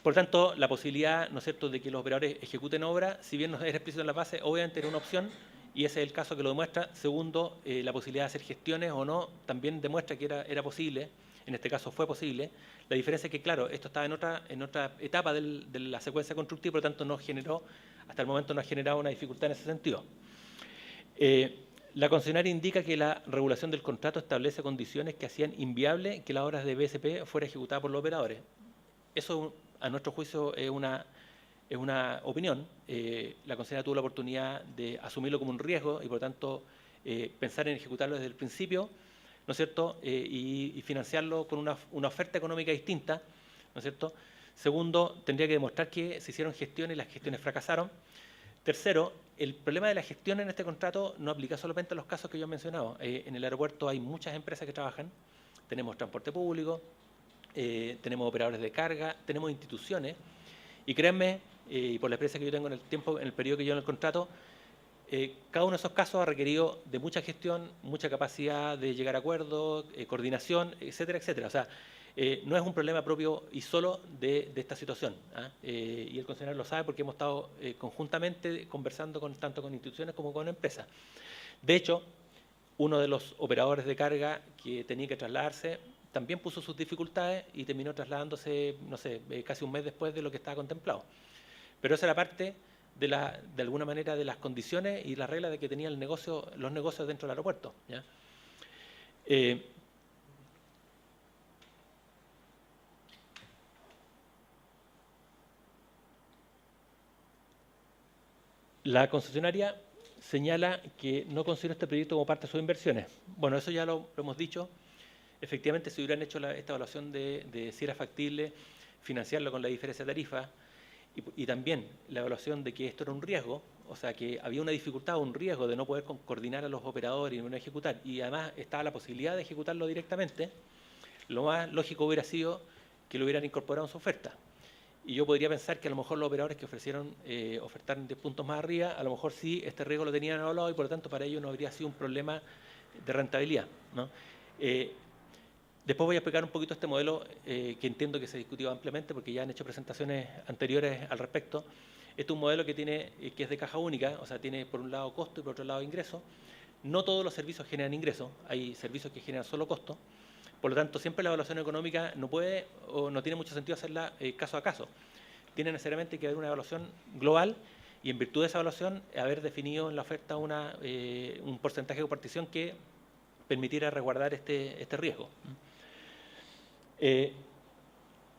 Speaker 3: Por tanto, la posibilidad, ¿no es cierto?, de que los operadores ejecuten obra, si bien no es explícito en la base, obviamente era una opción y ese es el caso que lo demuestra. Segundo, la posibilidad de hacer gestiones o no también demuestra que era posible, en este caso fue posible. La diferencia es que, claro, esto estaba en otra etapa de la secuencia constructiva, por lo tanto hasta el momento no ha generado una dificultad en ese sentido. La concesionaria indica que la regulación del contrato establece condiciones que hacían inviable que las obras de BSP fueran ejecutadas por los operadores. Eso, a nuestro juicio, es una opinión. La concesionaria tuvo la oportunidad de asumirlo como un riesgo y, por lo tanto, pensar en ejecutarlo desde el principio, ¿no es cierto?, y financiarlo con una oferta económica distinta, ¿no es cierto? Segundo, tendría que demostrar que se hicieron gestiones y las gestiones fracasaron. Tercero, el problema de la gestión en este contrato no aplica solamente a los casos que yo he mencionado. En el aeropuerto hay muchas empresas que trabajan, tenemos transporte público, tenemos operadores de carga, tenemos instituciones, y créanme, y por la experiencia que yo tengo en el periodo que yo en el contrato, cada uno de esos casos ha requerido de mucha gestión, mucha capacidad de llegar a acuerdos, coordinación, etcétera, etcétera. O sea, no es un problema propio y solo de esta situación, y el concesionario lo sabe porque hemos estado conjuntamente conversando tanto con instituciones como con empresas. De hecho, uno de los operadores de carga que tenía que trasladarse también puso sus dificultades y terminó trasladándose, no sé, casi un mes después de lo que estaba contemplado. Pero esa era parte de alguna manera de las condiciones y las reglas de que tenían los negocios dentro del aeropuerto, ¿ya? La concesionaria señala que no considera este proyecto como parte de sus inversiones. Bueno, eso ya lo hemos dicho. Efectivamente, si hubieran hecho esta evaluación de si era factible financiarlo con la diferencia de tarifa y también la evaluación de que esto era un riesgo, o sea, que había una dificultad o un riesgo de no poder coordinar a los operadores y no ejecutar, y además estaba la posibilidad de ejecutarlo directamente, lo más lógico hubiera sido que lo hubieran incorporado en su oferta. Y yo podría pensar que a lo mejor los operadores que ofertaron 10 puntos más arriba, a lo mejor sí este riesgo lo tenían evaluado y por lo tanto para ellos no habría sido un problema de rentabilidad, ¿no? Después voy a explicar un poquito este modelo que entiendo que se discutió ampliamente porque ya han hecho presentaciones anteriores al respecto. Este es un modelo que es de caja única, o sea, tiene por un lado costo y por otro lado ingreso. No todos los servicios generan ingresos, hay servicios que generan solo costo. Por lo tanto, siempre la evaluación económica no puede o no tiene mucho sentido hacerla caso a caso. Tiene necesariamente que haber una evaluación global y en virtud de esa evaluación haber definido en la oferta un porcentaje de compartición que permitiera resguardar este riesgo.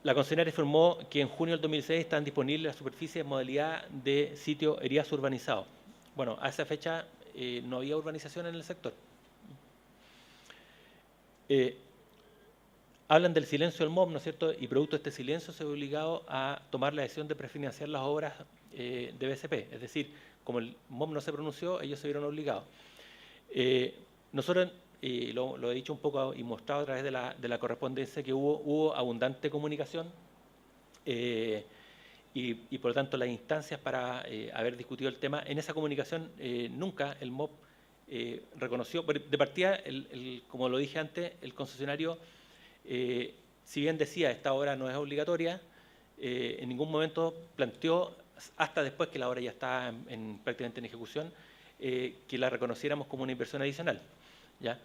Speaker 3: La concesionaria informó que en junio del 2006 están disponibles las superficies en modalidad de sitio ERIAS urbanizado. Bueno, a esa fecha no había urbanización en el sector. Hablan del silencio del MOB, ¿no es cierto? Y producto de este silencio se ve obligado a tomar la decisión de prefinanciar las obras de BSP. Es decir, como el MOB no se pronunció, ellos se vieron obligados. Nosotros, lo he dicho un poco y mostrado a través de la correspondencia que hubo abundante comunicación y por lo tanto las instancias para haber discutido el tema. En esa comunicación nunca el MOB reconoció, de partida, como lo dije antes, el concesionario, si bien decía esta obra no es obligatoria, en ningún momento planteó, hasta después que la obra ya está prácticamente en ejecución, que la reconociéramos como una inversión adicional, ¿ya?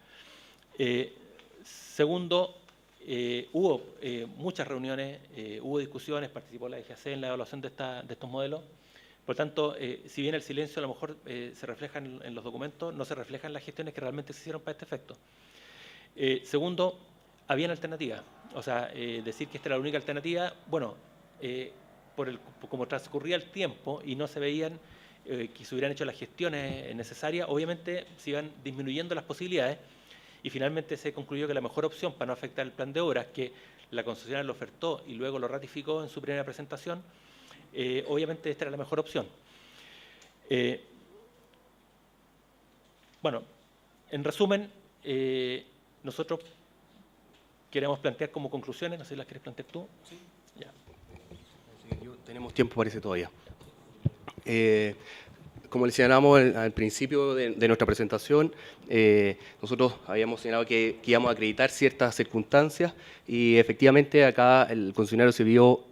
Speaker 3: Segundo, hubo muchas reuniones, hubo discusiones, participó la DGAC en la evaluación de estos modelos. Por lo tanto, si bien el silencio a lo mejor se refleja en los documentos, no se reflejan las gestiones que realmente se hicieron para este efecto. Segundo, habían alternativas. O sea, decir que esta era la única alternativa, bueno, como transcurría el tiempo y no se veían que se hubieran hecho las gestiones necesarias, obviamente se iban disminuyendo las posibilidades y finalmente se concluyó que la mejor opción para no afectar el plan de obras, que la concesionaria lo ofertó y luego lo ratificó en su primera presentación, obviamente esta era la mejor opción. Bueno, en resumen, nosotros queremos plantear como conclusiones, no sé si las quieres plantear tú. Sí. Ya.
Speaker 2: Tenemos tiempo, parece, todavía. Como le señalamos al principio de nuestra presentación, nosotros habíamos señalado que íbamos a acreditar ciertas circunstancias y efectivamente acá el concesionario se vio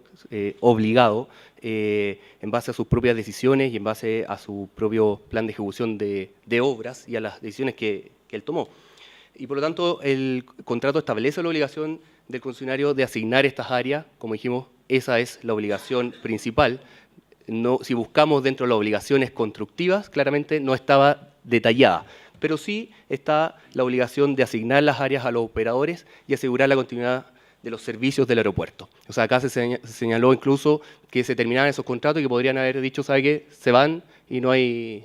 Speaker 2: obligado en base a sus propias decisiones y en base a su propio plan de ejecución de obras y a las decisiones que él tomó. Y por lo tanto, el contrato establece la obligación del concesionario de asignar estas áreas. Como dijimos, esa es la obligación principal. No, si buscamos dentro de las obligaciones constructivas, claramente no estaba detallada, pero sí está la obligación de asignar las áreas a los operadores y asegurar la continuidad de los servicios del aeropuerto. O sea, acá se señaló incluso que se terminaban esos contratos y que podrían haber dicho, ¿sabe qué? Se van y no hay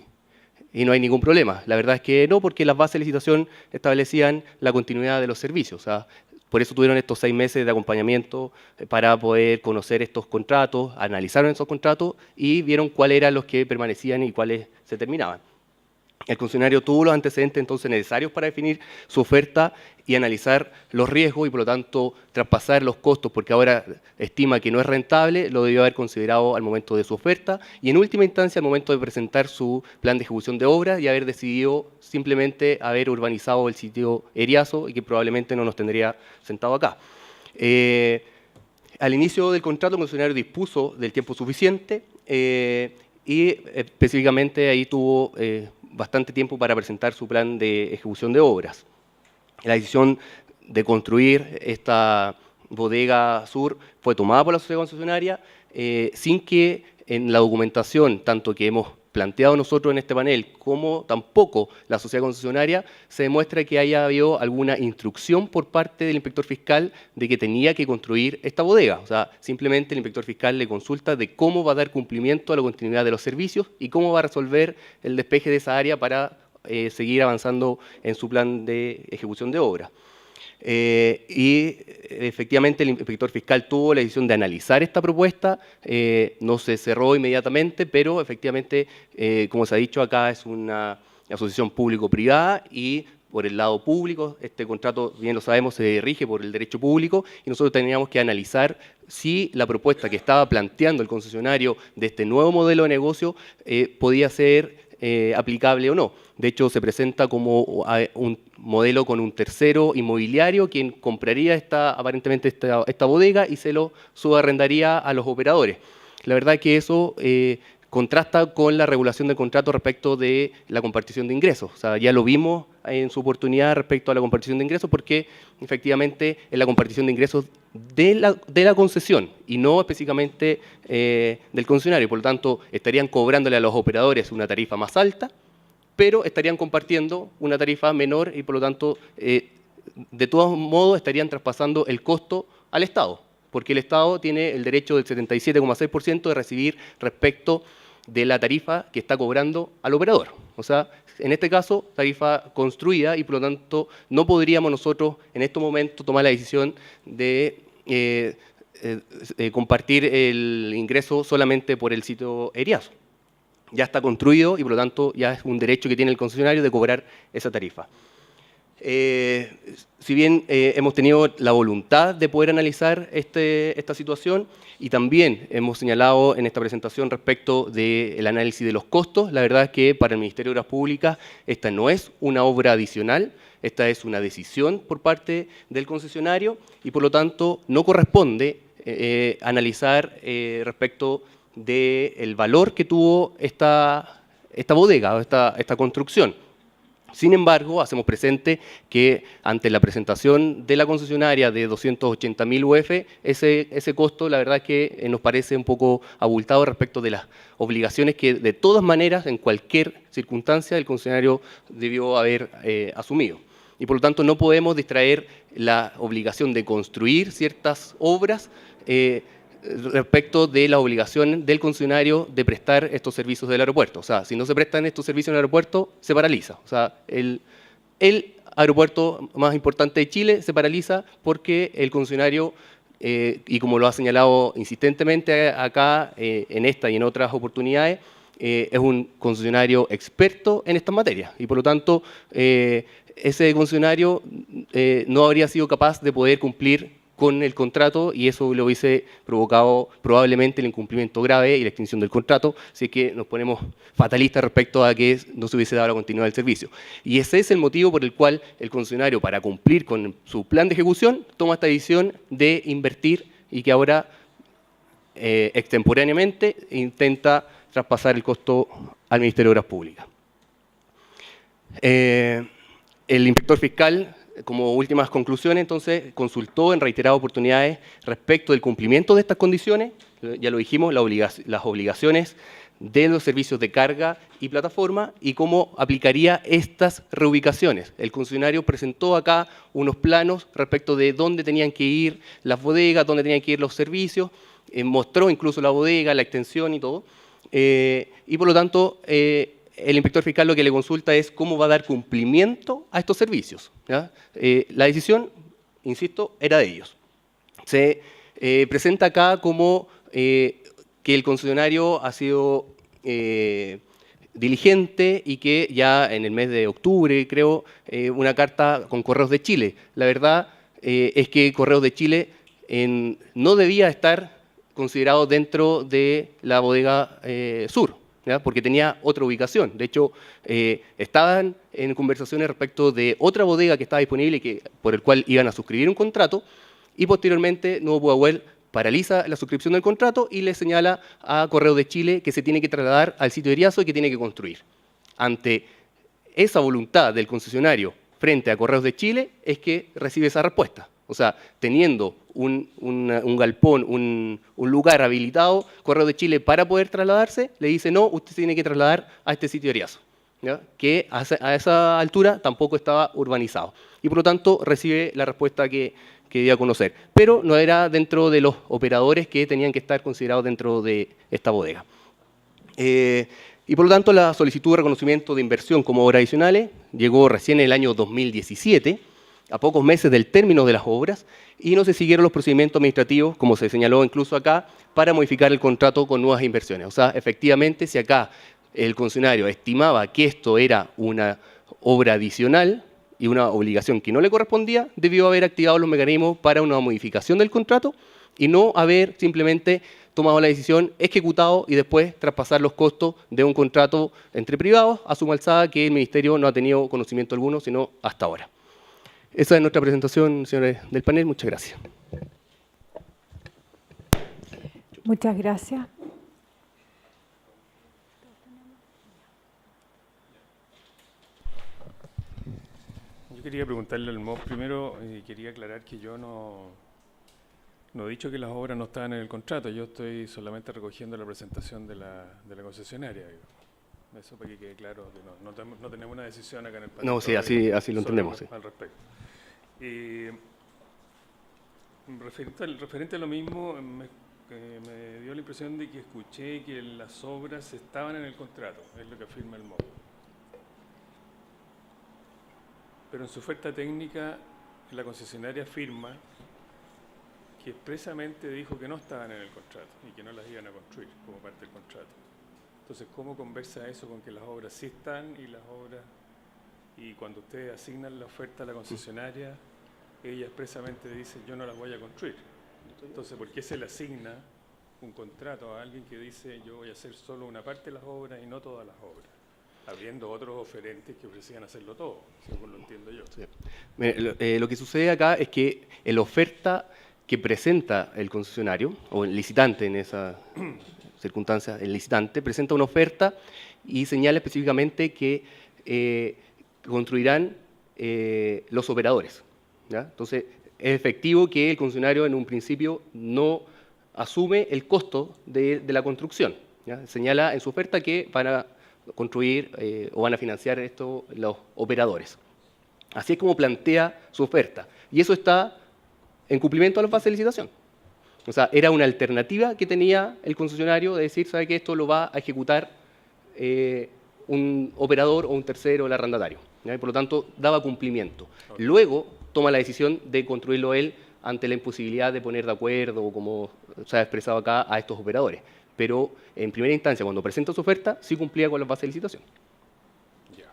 Speaker 2: ningún problema. La verdad es que no, porque las bases de licitación establecían la continuidad de los servicios. O sea, por eso tuvieron estos 6 meses de acompañamiento para poder conocer estos contratos, analizaron esos contratos y vieron cuáles eran los que permanecían y cuáles se terminaban. El concesionario tuvo los antecedentes entonces necesarios para definir su oferta y analizar los riesgos y por lo tanto traspasar los costos, porque ahora estima que no es rentable, lo debió haber considerado al momento de su oferta y en última instancia al momento de presentar su plan de ejecución de obras y haber decidido simplemente haber urbanizado el sitio Eriazo y que probablemente no nos tendría sentado acá. Al inicio del contrato el concesionario dispuso del tiempo suficiente y específicamente ahí tuvo bastante tiempo para presentar su plan de ejecución de obras. La decisión de construir esta bodega sur fue tomada por la sociedad concesionaria sin que en la documentación, tanto que hemos planteado nosotros en este panel, como tampoco la sociedad concesionaria, se demuestra que haya habido alguna instrucción por parte del inspector fiscal de que tenía que construir esta bodega. O sea, simplemente el inspector fiscal le consulta de cómo va a dar cumplimiento a la continuidad de los servicios y cómo va a resolver el despeje de esa área para seguir avanzando en su plan de ejecución de obra. Y efectivamente el inspector fiscal tuvo la decisión de analizar esta propuesta, no se cerró inmediatamente, pero efectivamente, como se ha dicho acá, es una asociación público-privada y por el lado público, este contrato, bien lo sabemos, se rige por el derecho público y nosotros teníamos que analizar si la propuesta que estaba planteando el concesionario de este nuevo modelo de negocio podía ser aplicable o no. De hecho, se presenta como un modelo con un tercero inmobiliario quien compraría aparentemente esta bodega y se lo subarrendaría a los operadores. La verdad que eso contrasta con la regulación del contrato respecto de la compartición de ingresos. O sea, ya lo vimos en su oportunidad respecto a la compartición de ingresos porque efectivamente es la compartición de ingresos de la concesión y no específicamente del concesionario. Por lo tanto, estarían cobrándole a los operadores una tarifa más alta, pero estarían compartiendo una tarifa menor y por lo tanto, de todos modos, estarían traspasando el costo al Estado, porque el Estado tiene el derecho del 77,6% de recibir respecto de la tarifa que está cobrando al operador. O sea, en este caso, tarifa construida y por lo tanto no podríamos nosotros en estos momentos tomar la decisión de compartir el ingreso solamente por el sitio Eriazo. Ya está construido y por lo tanto ya es un derecho que tiene el concesionario de cobrar esa tarifa. Si bien hemos tenido la voluntad de poder analizar esta situación y también hemos señalado en esta presentación respecto del análisis de los costos, la verdad es que para el Ministerio de Obras Públicas esta no es una obra adicional, esta es una decisión por parte del concesionario y por lo tanto no corresponde analizar respecto del valor que tuvo esta bodega o esta construcción. Sin embargo, hacemos presente que ante la presentación de la concesionaria de 280.000 UF, ese costo la verdad es que nos parece un poco abultado respecto de las obligaciones que de todas maneras, en cualquier circunstancia, el concesionario debió haber asumido. Y por lo tanto no podemos distraer la obligación de construir ciertas obras respecto de la obligación del concesionario de prestar estos servicios del aeropuerto. O sea, si no se prestan estos servicios en el aeropuerto, se paraliza. O sea, el aeropuerto más importante de Chile se paraliza porque el concesionario, y como lo ha señalado insistentemente acá, en esta y en otras oportunidades, es un concesionario experto en estas materias. Y por lo tanto, ese concesionario no habría sido capaz de poder cumplir con el contrato y eso le hubiese provocado probablemente el incumplimiento grave y la extinción del contrato, así que nos ponemos fatalistas respecto a que no se hubiese dado la continuidad del servicio. Y ese es el motivo por el cual el concesionario, para cumplir con su plan de ejecución, toma esta decisión de invertir y que ahora extemporáneamente intenta traspasar el costo al Ministerio de Obras Públicas. El inspector fiscal, como últimas conclusiones, entonces, consultó en reiteradas oportunidades respecto del cumplimiento de estas condiciones, ya lo dijimos, las obligaciones de los servicios de carga y plataforma y cómo aplicaría estas reubicaciones. El concesionario presentó acá unos planos respecto de dónde tenían que ir las bodegas, dónde tenían que ir los servicios, mostró incluso la bodega, la extensión y todo, y por lo tanto el inspector fiscal lo que le consulta es cómo va a dar cumplimiento a estos servicios, ¿ya? La decisión, insisto, era de ellos. Se presenta acá como que el concesionario ha sido diligente y que ya en el mes de octubre, creo, una carta con Correos de Chile. La verdad es que Correos de Chile no debía estar considerado dentro de la bodega sur, ¿ya? Porque tenía otra ubicación. De hecho, estaban en conversaciones respecto de otra bodega que estaba disponible y por el cual iban a suscribir un contrato, y posteriormente Nuevo Pudahuel paraliza la suscripción del contrato y le señala a Correos de Chile que se tiene que trasladar al sitio de Iriazo y que tiene que construir. Ante esa voluntad del concesionario frente a Correos de Chile es que recibe esa respuesta. O sea, teniendo un galpón, un lugar habilitado, Correos de Chile para poder trasladarse, le dice no, usted tiene que trasladar a este sitio de Iriazo, ¿ya? Que a esa altura tampoco estaba urbanizado. Y por lo tanto recibe la respuesta que dio a conocer. Pero no era dentro de los operadores que tenían que estar considerados dentro de esta bodega. Y por lo tanto la solicitud de reconocimiento de inversión como obras adicionales llegó recién en el año 2017, a pocos meses del término de las obras, y no se siguieron los procedimientos administrativos, como se señaló incluso acá, para modificar el contrato con nuevas inversiones. O sea, efectivamente, si acá el concesionario estimaba que esto era una obra adicional y una obligación que no le correspondía, debió haber activado los mecanismos para una modificación del contrato y no haber simplemente tomado la decisión, ejecutado y después traspasar los costos de un contrato entre privados a suma alzada que el Ministerio no ha tenido conocimiento alguno, sino hasta ahora. Esa es nuestra presentación, señores del panel. Muchas gracias.
Speaker 1: Muchas gracias.
Speaker 4: Yo quería preguntarle al MOB primero, quería aclarar que yo no he dicho que las obras no estaban en el contrato, yo estoy solamente recogiendo la presentación de la concesionaria. Eso para que quede claro, que no tenemos una decisión acá en el panel.
Speaker 2: No, sí, así lo entendemos. Sí.
Speaker 4: Al respecto. Referente a lo mismo, me dio la impresión de que escuché que las obras estaban en el contrato, es lo que afirma el MOB. Pero en su oferta técnica, la concesionaria afirma que expresamente dijo que no estaban en el contrato y que no las iban a construir como parte del contrato. Entonces, ¿cómo conversa eso con que las obras sí están y cuando ustedes asignan la oferta a la concesionaria, ella expresamente dice yo no las voy a construir? Entonces, ¿por qué se le asigna un contrato a alguien que dice yo voy a hacer solo una parte de las obras y no todas las obras? Habiendo otros oferentes que ofrecían hacerlo todo, según lo entiendo yo. Sí.
Speaker 2: Lo que sucede acá es que en la oferta que presenta el concesionario, o el licitante en esa circunstancia, el licitante presenta una oferta y señala específicamente que construirán los operadores, ¿ya? Entonces, es efectivo que el concesionario en un principio no asume el costo de la construcción, ¿ya? Señala en su oferta que van a construir o van a financiar esto los operadores. Así es como plantea su oferta. Y eso está en cumplimiento a las bases de licitación. O sea, era una alternativa que tenía el concesionario de decir, sabe que esto lo va a ejecutar un operador o un tercero, el arrendatario, ¿ya? Y por lo tanto, daba cumplimiento. Okay. Luego, toma la decisión de construirlo él ante la imposibilidad de poner de acuerdo, como se ha expresado acá, a estos operadores. Pero en primera instancia, cuando presenta su oferta, sí cumplía con las bases de licitación.
Speaker 4: Ya.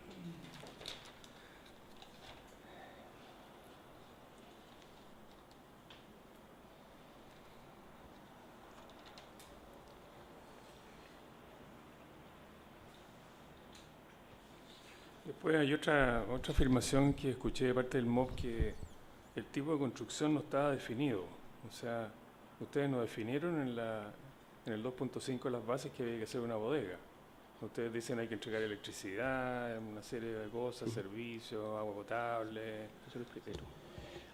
Speaker 4: Después hay otra afirmación que escuché de parte del MOB, que el tipo de construcción no estaba definido. O sea, ustedes no definieron en en el 2.5 las bases que había que hacer una bodega. Ustedes dicen hay que entregar electricidad, una serie de cosas, servicios, agua potable.
Speaker 2: Eso lo expliqué tú.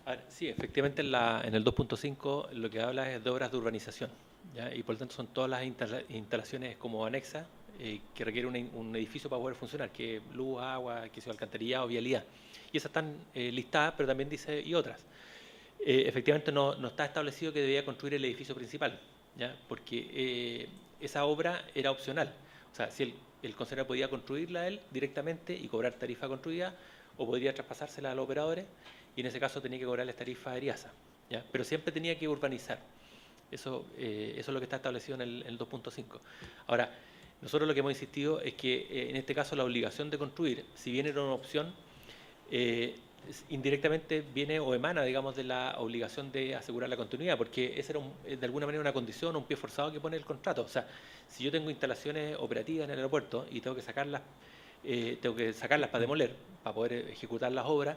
Speaker 3: A ver, sí, efectivamente en el 2.5 lo que habla es de obras de urbanización, ¿ya? Y por lo tanto son todas las instalaciones como anexas que requieren un edificio para poder funcionar, que luz, agua, que sea alcantarillado, vialidad. Y esas están listadas, pero también dice y otras. Efectivamente no está establecido que debía construir el edificio principal, ¿ya? Porque esa obra era opcional. O sea, si el concesionario podía construirla él directamente y cobrar tarifa construida, o podría traspasársela a los operadores, y en ese caso tenía que cobrarles tarifa de ERIASA, ¿ya? Pero siempre tenía que urbanizar. Eso es lo que está establecido en el 2.5. Ahora, nosotros lo que hemos insistido es que en este caso la obligación de construir, si bien era una opción, indirectamente viene o emana, digamos, de la obligación de asegurar la continuidad, porque esa era de alguna manera una condición, un pie forzado que pone el contrato. O sea, si yo tengo instalaciones operativas en el aeropuerto y tengo que sacarlas para demoler, para poder ejecutar las obras,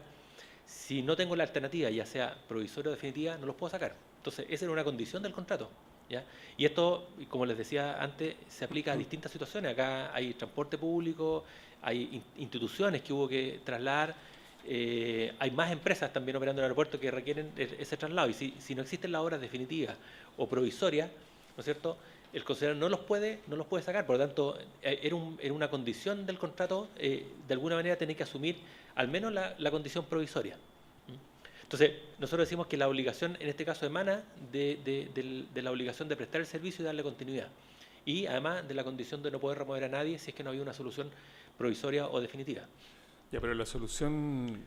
Speaker 3: si no tengo la alternativa, ya sea provisoria o definitiva, no los puedo sacar. Entonces, esa era una condición del contrato, ¿ya? Y esto, como les decía antes, se aplica a distintas situaciones. Acá hay transporte público, hay instituciones que hubo que trasladar, hay más empresas también operando en el aeropuerto que requieren ese traslado. Y si no existen las obras definitivas o provisorias, ¿no es cierto?, el concesionario no los puede sacar. Por lo tanto, era una condición del contrato, de alguna manera tener que asumir al menos la condición provisoria. Entonces, nosotros decimos que la obligación en este caso emana de la obligación de prestar el servicio y darle continuidad. Y además de la condición de no poder remover a nadie si es que no había una solución provisoria o definitiva.
Speaker 4: Ya, pero la solución,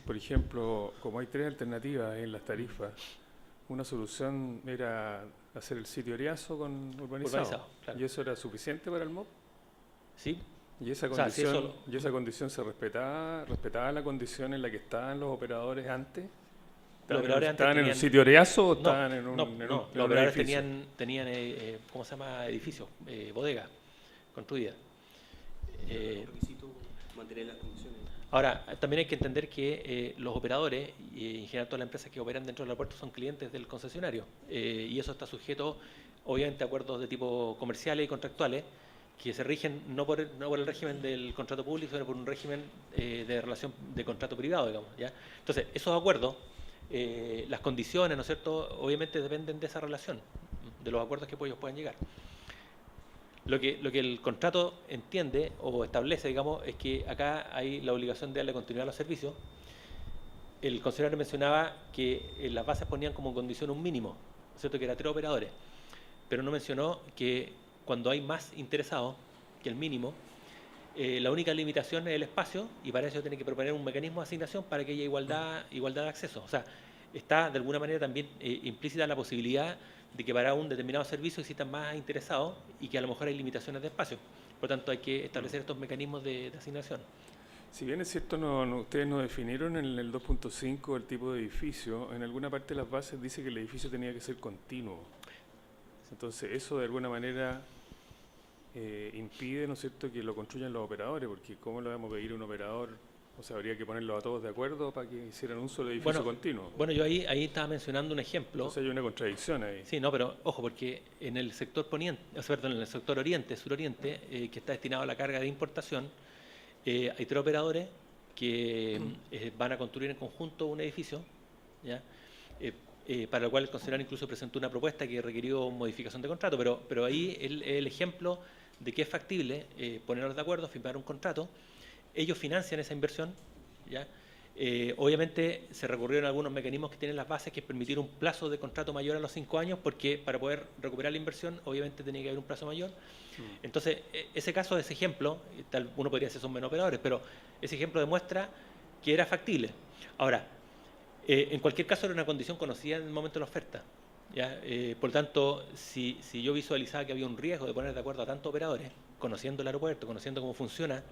Speaker 4: por ejemplo, como hay 3 alternativas en las tarifas, una solución era hacer el sitio Eriazo con urbanizado.
Speaker 3: Claro.
Speaker 4: ¿Y eso era suficiente para el MOP?
Speaker 3: Sí.
Speaker 4: ¿Y esa condición se respetaba la condición en la que estaban los operadores antes? ¿Estaban en un sitio Eriazo o estaban en un
Speaker 3: los operadores tenían ¿cómo se llama? Edificios, bodegas construidas.
Speaker 2: Mantener las condiciones.
Speaker 3: Ahora, también hay que entender que los operadores, y en general todas las empresas que operan dentro del aeropuerto, son clientes del concesionario. Y eso está sujeto, obviamente, a acuerdos de tipo comerciales y contractuales, que se rigen no por el régimen del contrato público, sino por un régimen de relación de contrato privado, digamos, ¿ya? Entonces, esos acuerdos, las condiciones, ¿no es cierto?, obviamente dependen de esa relación, de los acuerdos que ellos puedan llegar. Lo que el contrato entiende o establece, digamos, es que acá hay la obligación de darle continuidad a los servicios. El concesionario mencionaba que las bases ponían como condición un mínimo, ¿no es cierto?, que era 3 operadores, pero no mencionó que cuando hay más interesados que el mínimo, la única limitación es el espacio, y para eso tiene que proponer un mecanismo de asignación para que haya igualdad de acceso. O sea, está de alguna manera también implícita la posibilidad de que para un determinado servicio existan más interesados y que a lo mejor hay limitaciones de espacio. Por lo tanto, hay que establecer estos mecanismos de asignación.
Speaker 4: Si bien es cierto, ustedes no definieron en el 2.5 el tipo de edificio, en alguna parte de las bases dice que el edificio tenía que ser continuo. Entonces, eso de alguna manera impide, ¿no es cierto?, que lo construyan los operadores, porque ¿cómo le vamos a pedir a un operador? O sea, habría que ponerlos a todos de acuerdo para que hicieran un solo edificio continuo.
Speaker 3: Bueno, yo ahí estaba mencionando un ejemplo.
Speaker 4: Entonces hay una contradicción ahí.
Speaker 3: Sí, no, pero ojo, porque en el sector poniente, en el sector oriente, suroriente, que está destinado a la carga de importación, hay 3 operadores que van a construir en conjunto un edificio, ¿ya? Para lo cual el concesionario incluso presentó una propuesta que requirió modificación de contrato, pero ahí el ejemplo de que es factible ponernos de acuerdo, firmar un contrato. Ellos financian esa inversión, ¿ya? Obviamente se recurrieron a algunos mecanismos que tienen las bases, que es permitir un plazo de contrato mayor a los 5 años, porque para poder recuperar la inversión obviamente tenía que haber un plazo mayor. Entonces, ese ejemplo, uno podría decir son menos operadores, pero ese ejemplo demuestra que era factible. Ahora, en cualquier caso era una condición conocida en el momento de la oferta, ¿ya? Por lo tanto, si yo visualizaba que había un riesgo de poner de acuerdo a tantos operadores, conociendo el aeropuerto, conociendo cómo funciona,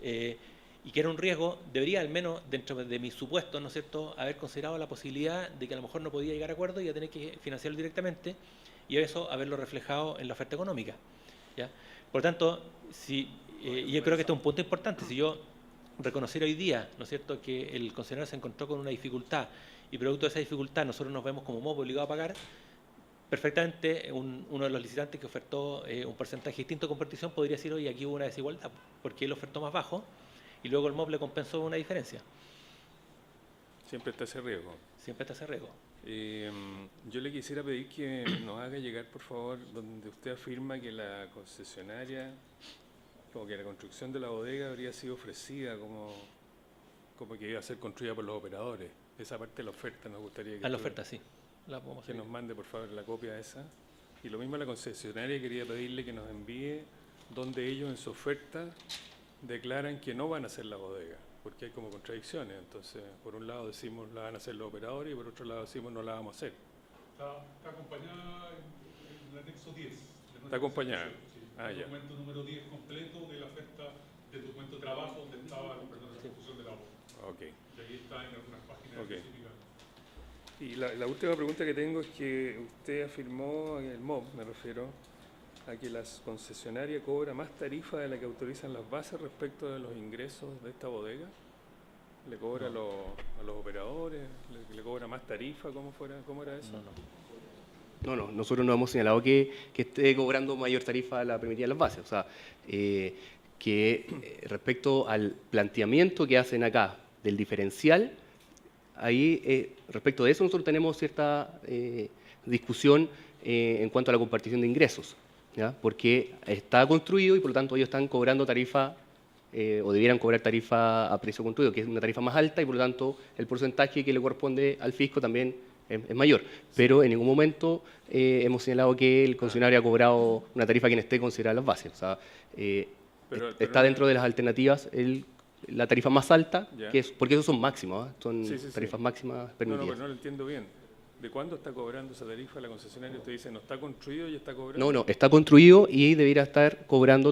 Speaker 3: y que era un riesgo, debería al menos dentro de mis supuestos, ¿no es cierto?, haber considerado la posibilidad de que a lo mejor no podía llegar a acuerdo y a tener que financiarlo directamente, y eso haberlo reflejado en la oferta económica, ¿ya? Por lo tanto, y yo creo que este es un punto importante. Si yo reconociera hoy día, ¿no es cierto?, que el concesionario se encontró con una dificultad y producto de esa dificultad nosotros nos vemos como MOP obligados a pagar, perfectamente uno de los licitantes que ofertó un porcentaje distinto de compartición podría decir, oye, aquí hubo una desigualdad, porque él ofertó más bajo y luego el MOB le compensó una diferencia.
Speaker 4: Siempre está ese riesgo.
Speaker 3: Siempre está ese riesgo.
Speaker 4: Yo le quisiera pedir que nos haga llegar, por favor, donde usted afirma que la concesionaria, como que la construcción de la bodega habría sido ofrecida como que iba a ser construida por los operadores. Esa parte de la oferta nos gustaría que,
Speaker 3: A la oferta, sí. La podemos
Speaker 4: que
Speaker 3: seguir.
Speaker 4: nos mande, por favor, la copia de esa. Y lo mismo a la concesionaria, quería pedirle que nos envíe donde ellos en su oferta declaran que no van a hacer la bodega, porque hay como contradicciones. Entonces, por un lado decimos la van a hacer los operadores y por otro lado decimos no la vamos a hacer.
Speaker 5: Está acompañada en el anexo 10.
Speaker 4: Está acompañada.
Speaker 5: Sí.
Speaker 4: Ah,
Speaker 5: El
Speaker 4: ya.
Speaker 5: documento número 10 completo de la oferta del documento de trabajo donde estaba la ejecución de la obra.
Speaker 4: Ok.
Speaker 5: Y ahí está en algunas páginas
Speaker 4: Ok.
Speaker 5: específicas.
Speaker 4: Y la última pregunta que tengo es que usted afirmó, en el MOB me refiero, a que la concesionaria cobra más tarifa de la que autorizan las bases respecto de los ingresos de esta bodega. ¿Le cobra a los operadores? ¿Le cobra más tarifa? ¿Cómo era eso?
Speaker 2: No, nosotros no hemos señalado que esté cobrando mayor tarifa a la permitida en las bases. O sea, respecto al planteamiento que hacen acá del diferencial, ahí, respecto de eso, nosotros tenemos cierta discusión en cuanto a la compartición de ingresos, ¿ya? Porque está construido y por lo tanto ellos están cobrando tarifa o debieran cobrar tarifa a precio construido, que es una tarifa más alta y por lo tanto el porcentaje que le corresponde al fisco también es mayor. Pero en ningún momento hemos señalado que el concesionario ha cobrado una tarifa que no esté considerada en las bases. O sea, está dentro de las alternativas la tarifa más alta, porque esos son máximos, son tarifas máximas permitidas.
Speaker 4: No, pero no lo entiendo bien. ¿De cuándo está cobrando esa tarifa la concesionaria? Usted dice, ¿no está construido y está cobrando?
Speaker 2: No, está construido y debería estar cobrando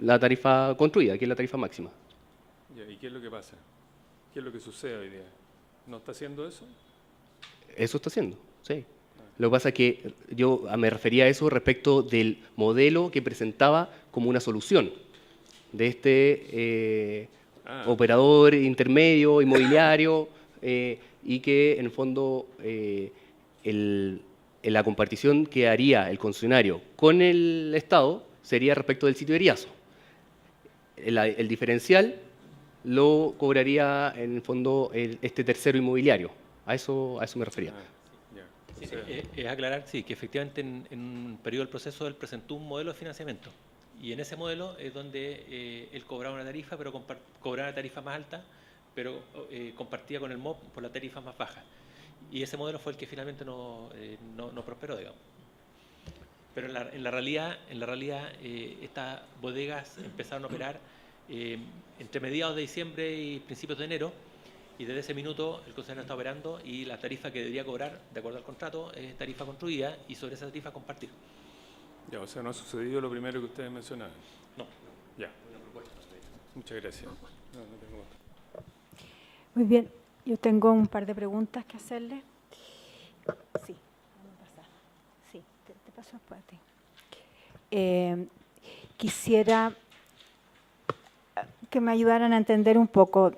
Speaker 2: la tarifa construida, que es la tarifa máxima.
Speaker 4: Ya, ¿y qué es lo que pasa? ¿Qué es lo que sucede hoy día? ¿No está haciendo eso?
Speaker 2: Eso está haciendo, sí. Lo que pasa es que yo me refería a eso respecto del modelo que presentaba como una solución de este operador intermedio, inmobiliario, y que en el fondo la compartición que haría el concesionario con el Estado sería respecto del sitio de Eriazo. El diferencial lo cobraría en el fondo este tercero inmobiliario. A eso me refería.
Speaker 3: Sí, es aclarar, sí, que efectivamente en un periodo del proceso él presentó un modelo de financiamiento y en ese modelo es donde él cobraba una tarifa, pero cobraba una tarifa más alta, pero compartía con el MOB por la tarifa más baja. Y ese modelo fue el que finalmente no prosperó, digamos. Pero en la realidad estas bodegas empezaron a operar entre mediados de diciembre y principios de enero, y desde ese minuto el concesionario está operando y la tarifa que debería cobrar, de acuerdo al contrato, es tarifa construida y sobre esa tarifa compartir.
Speaker 4: Ya, o sea, no ha sucedido lo primero que ustedes mencionaban.
Speaker 3: No.
Speaker 4: Ya. Muchas gracias. No tengo más.
Speaker 1: Muy bien, yo tengo un par de preguntas que hacerle. Sí, vamos a pasar. Sí, te paso después a ti. Quisiera que me ayudaran a entender un poco.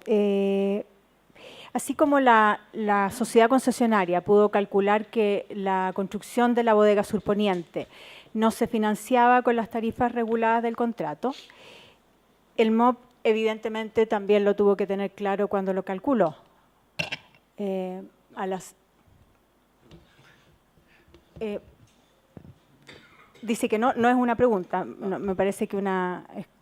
Speaker 1: Así como la sociedad concesionaria pudo calcular que la construcción de la bodega surponiente no se financiaba con las tarifas reguladas del contrato, el MOB evidentemente también lo tuvo que tener claro cuando lo calculó. Dice que no es una pregunta, me parece que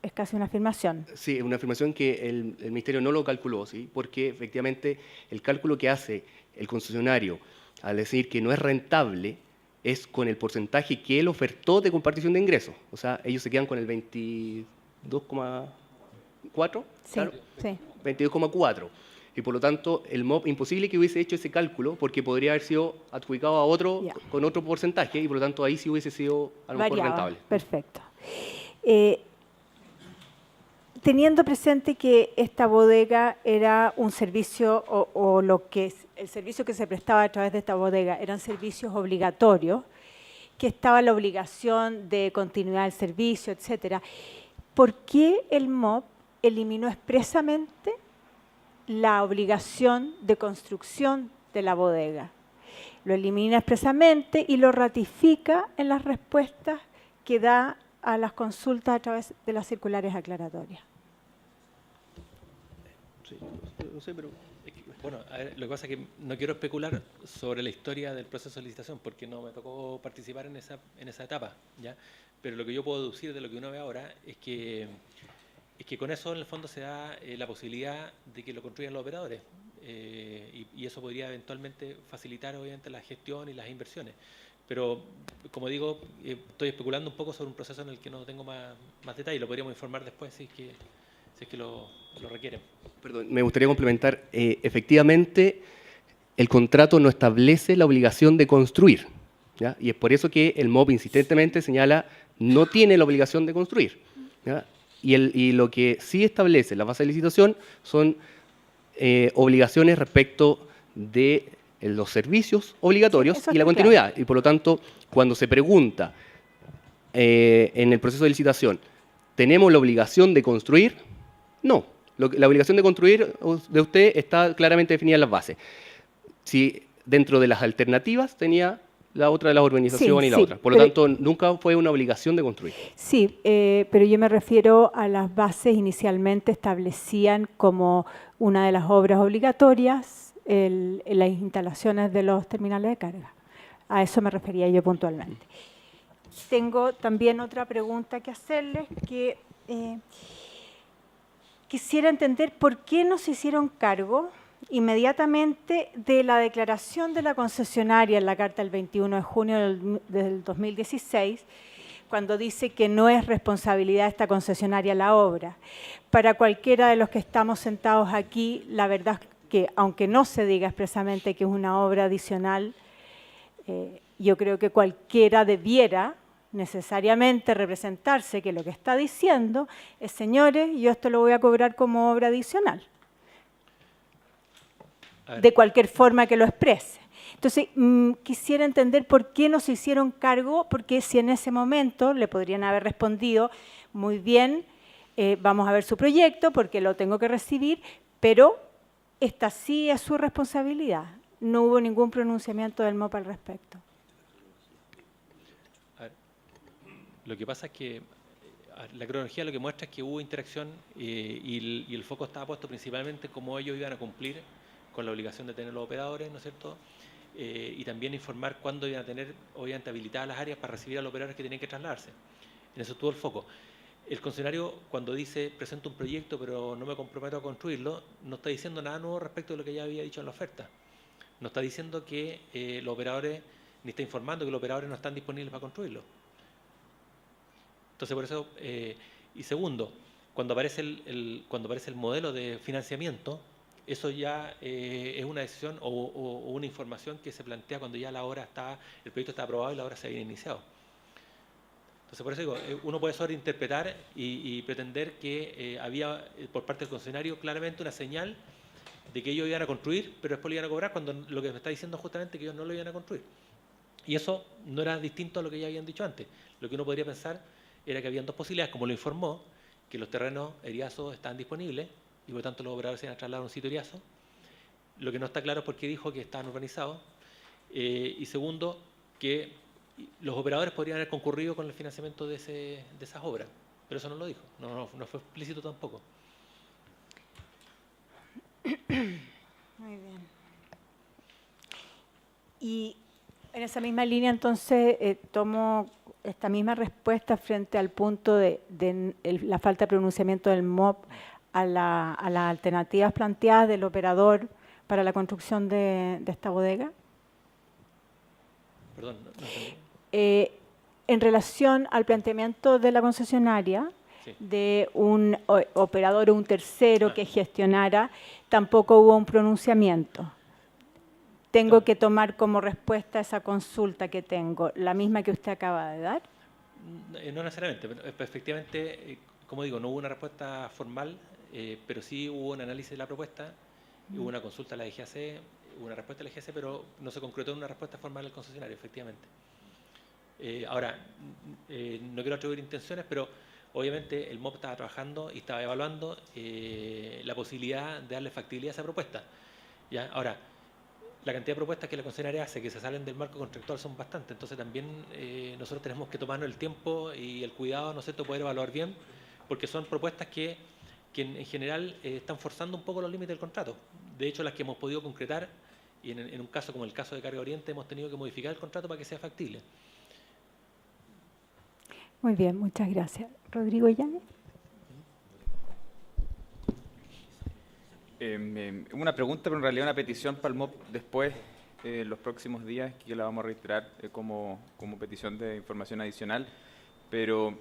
Speaker 1: es casi una afirmación.
Speaker 2: Sí, es una afirmación que el Ministerio no lo calculó, ¿sí? Porque efectivamente el cálculo que hace el concesionario al decir que no es rentable es con el porcentaje que él ofertó de compartición de ingresos. O sea, ellos se quedan con el 22,4.
Speaker 1: Sí,
Speaker 2: claro,
Speaker 1: sí.
Speaker 2: 22,4. Y por lo tanto, el MOB imposible que hubiese hecho ese cálculo porque podría haber sido adjudicado a otro con otro porcentaje y por lo tanto ahí sí hubiese sido a lo mejor rentable.
Speaker 1: Perfecto. Teniendo presente que esta bodega era un servicio o lo que es el servicio que se prestaba a través de esta bodega eran servicios obligatorios, que estaba la obligación de continuidad del servicio, etcétera, ¿por qué el MOB eliminó expresamente la obligación de construcción de la bodega? Lo elimina expresamente y lo ratifica en las respuestas que da a las consultas a través de las circulares aclaratorias.
Speaker 2: Sí, no sé, pero...
Speaker 3: Bueno, a ver, lo que pasa es que no quiero especular sobre la historia del proceso de licitación porque no me tocó participar en esa etapa, ¿ya? Pero lo que yo puedo deducir de lo que uno ve ahora es que con eso en el fondo se da la posibilidad de que lo construyan los operadores y eso podría eventualmente facilitar obviamente la gestión y las inversiones. Pero, como digo, estoy especulando un poco sobre un proceso en el que no tengo más detalle. Lo podríamos informar después si es que lo requieren.
Speaker 2: Perdón, me gustaría complementar. Efectivamente, el contrato no establece la obligación de construir, ¿ya? Y es por eso que el MOP insistentemente señala no tiene la obligación de construir, ¿ya? Y lo que sí establece la base de licitación son obligaciones respecto de los servicios obligatorios
Speaker 1: Sí, eso
Speaker 2: y la
Speaker 1: está
Speaker 2: continuidad. Y por lo tanto, cuando se pregunta en el proceso de licitación, ¿tenemos la obligación de construir? No. La obligación de construir de usted está claramente definida en las bases. Si dentro de las alternativas tenía la otra de la urbanización
Speaker 1: Sí,
Speaker 2: y la
Speaker 1: sí,
Speaker 2: otra. Por lo
Speaker 1: pero-
Speaker 2: tanto, nunca fue una obligación de construir.
Speaker 1: Sí, pero yo me refiero a las bases inicialmente establecían como una de las obras obligatorias las instalaciones de los terminales de carga. A eso me refería yo puntualmente. Tengo también otra pregunta que hacerles, que quisiera entender por qué no se hicieron cargo inmediatamente de la declaración de la concesionaria en la carta del 21 de junio del 2016, cuando dice que no es responsabilidad de esta concesionaria la obra. Para cualquiera de los que estamos sentados aquí, la verdad es que, aunque no se diga expresamente que es una obra adicional, yo creo que cualquiera debiera necesariamente representarse que lo que está diciendo es, señores, yo esto lo voy a cobrar como obra adicional, de cualquier forma que lo exprese. Entonces, quisiera entender por qué no se hicieron cargo, porque si en ese momento le podrían haber respondido, muy bien, vamos a ver su proyecto porque lo tengo que recibir, pero esta sí es su responsabilidad. No hubo ningún pronunciamiento del MOP al respecto.
Speaker 3: A ver, lo que pasa es que la cronología lo que muestra es que hubo interacción y el foco estaba puesto principalmente en cómo ellos iban a cumplir con la obligación de tener los operadores, ¿no es cierto? Y también informar cuándo iban a tener, obviamente, habilitadas las áreas para recibir a los operadores que tenían que trasladarse. En eso estuvo el foco. El concesionario, cuando dice, presento un proyecto pero no me comprometo a construirlo, no está diciendo nada nuevo respecto de lo que ya había dicho en la oferta. No está diciendo que los operadores, ni está informando que los operadores no están disponibles para construirlo. Entonces, por eso, y segundo, cuando aparece el modelo de financiamiento, eso ya es una decisión o una información que se plantea cuando ya la obra está, el proyecto está aprobado y la obra se había iniciado. Entonces, por eso digo, uno puede sobreinterpretar y pretender que había por parte del concesionario claramente una señal de que ellos iban a construir, pero después lo iban a cobrar, cuando lo que me está diciendo justamente es que ellos no lo iban a construir. Y eso no era distinto a lo que ya habían dicho antes. Lo que uno podría pensar era que habían dos posibilidades, como lo informó, que los terrenos Eriazo estaban disponibles y por lo tanto los operadores se iban a trasladar a un sitio Eriazo. Lo que no está claro es por qué dijo que estaban urbanizados. Y segundo, que los operadores podrían haber concurrido con el financiamiento de esas obras. Pero eso no lo dijo, no fue explícito tampoco.
Speaker 1: Muy bien. Y en esa misma línea, entonces, tomo esta misma respuesta frente al punto de la falta de pronunciamiento del MOP a las alternativas planteadas del operador para la construcción de esta bodega.
Speaker 3: Perdón, no entendí.
Speaker 1: En relación al planteamiento de la concesionaria,
Speaker 3: Sí.
Speaker 1: de un operador o un tercero que gestionara, tampoco hubo un pronunciamiento. Tengo
Speaker 3: Claro.
Speaker 1: que tomar como respuesta esa consulta que tengo, la misma que usted acaba de dar.
Speaker 3: No necesariamente, pero efectivamente, como digo, no hubo una respuesta formal, pero sí hubo un análisis de la propuesta, hubo una consulta a la DGAC, hubo una respuesta a la DGAC, pero no se concretó en una respuesta formal del concesionario, efectivamente. Ahora, no quiero atribuir intenciones, pero obviamente el MOP estaba trabajando y estaba evaluando la posibilidad de darle factibilidad a esa propuesta. ¿Ya? Ahora, la cantidad de propuestas que la concesionaria hace que se salen del marco contractual son bastantes. Entonces también nosotros tenemos que tomarnos el tiempo y el cuidado, ¿no es cierto?, poder evaluar bien, porque son propuestas que en general están forzando un poco los límites del contrato. De hecho, las que hemos podido concretar, y en un caso como el caso de Carga Oriente, hemos tenido que modificar el contrato para que sea factible.
Speaker 1: Muy bien, muchas gracias. Rodrigo Yáñez.
Speaker 6: Una pregunta, pero en realidad una petición para el MOP después, los próximos días, que la vamos a reiterar como petición de información adicional. Pero,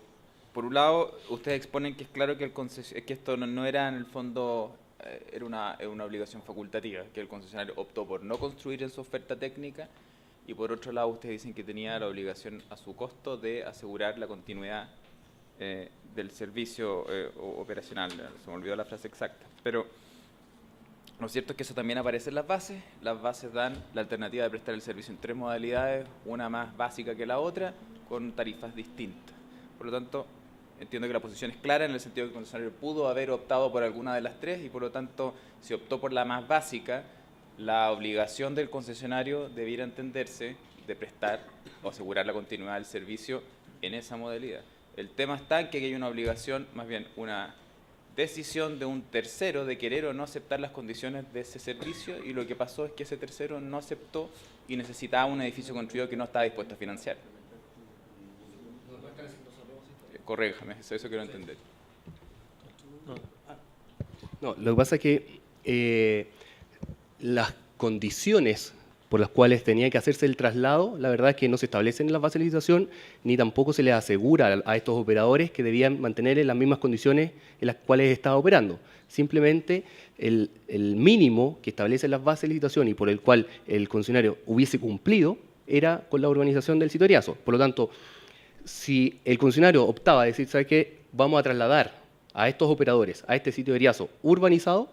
Speaker 6: por un lado, ustedes exponen que es claro que, que esto no era en el fondo, era una obligación facultativa, que el concesionario optó por no construir en su oferta técnica, y por otro lado ustedes dicen que tenía la obligación a su costo de asegurar la continuidad del servicio operacional. Se me olvidó la frase exacta. Pero lo cierto es que eso también aparece en las bases. Las bases dan la alternativa de prestar el servicio en 3 modalidades, una más básica que la otra, con tarifas distintas. Por lo tanto, entiendo que la posición es clara en el sentido que el concesionario pudo haber optado por alguna de las 3 y por lo tanto, si optó por la más básica, la obligación del concesionario debiera entenderse de prestar o asegurar la continuidad del servicio en esa modalidad. El tema está en que hay una obligación, más bien una decisión de un tercero de querer o no aceptar las condiciones de ese servicio, y lo que pasó es que ese tercero no aceptó y necesitaba un edificio construido que no estaba dispuesto a financiar. Corréjame, eso quiero entender.
Speaker 2: No, lo que pasa es que las condiciones por las cuales tenía que hacerse el traslado, la verdad es que no se establecen en la base de licitación, ni tampoco se les asegura a estos operadores que debían mantener en las mismas condiciones en las cuales estaba operando. Simplemente el mínimo que establece las bases de licitación y por el cual el concesionario hubiese cumplido era con la urbanización del sitio Eriazo. Por lo tanto, si el concesionario optaba a decir, ¿sabe qué? Vamos a trasladar a estos operadores a este sitio de Eriazo urbanizado,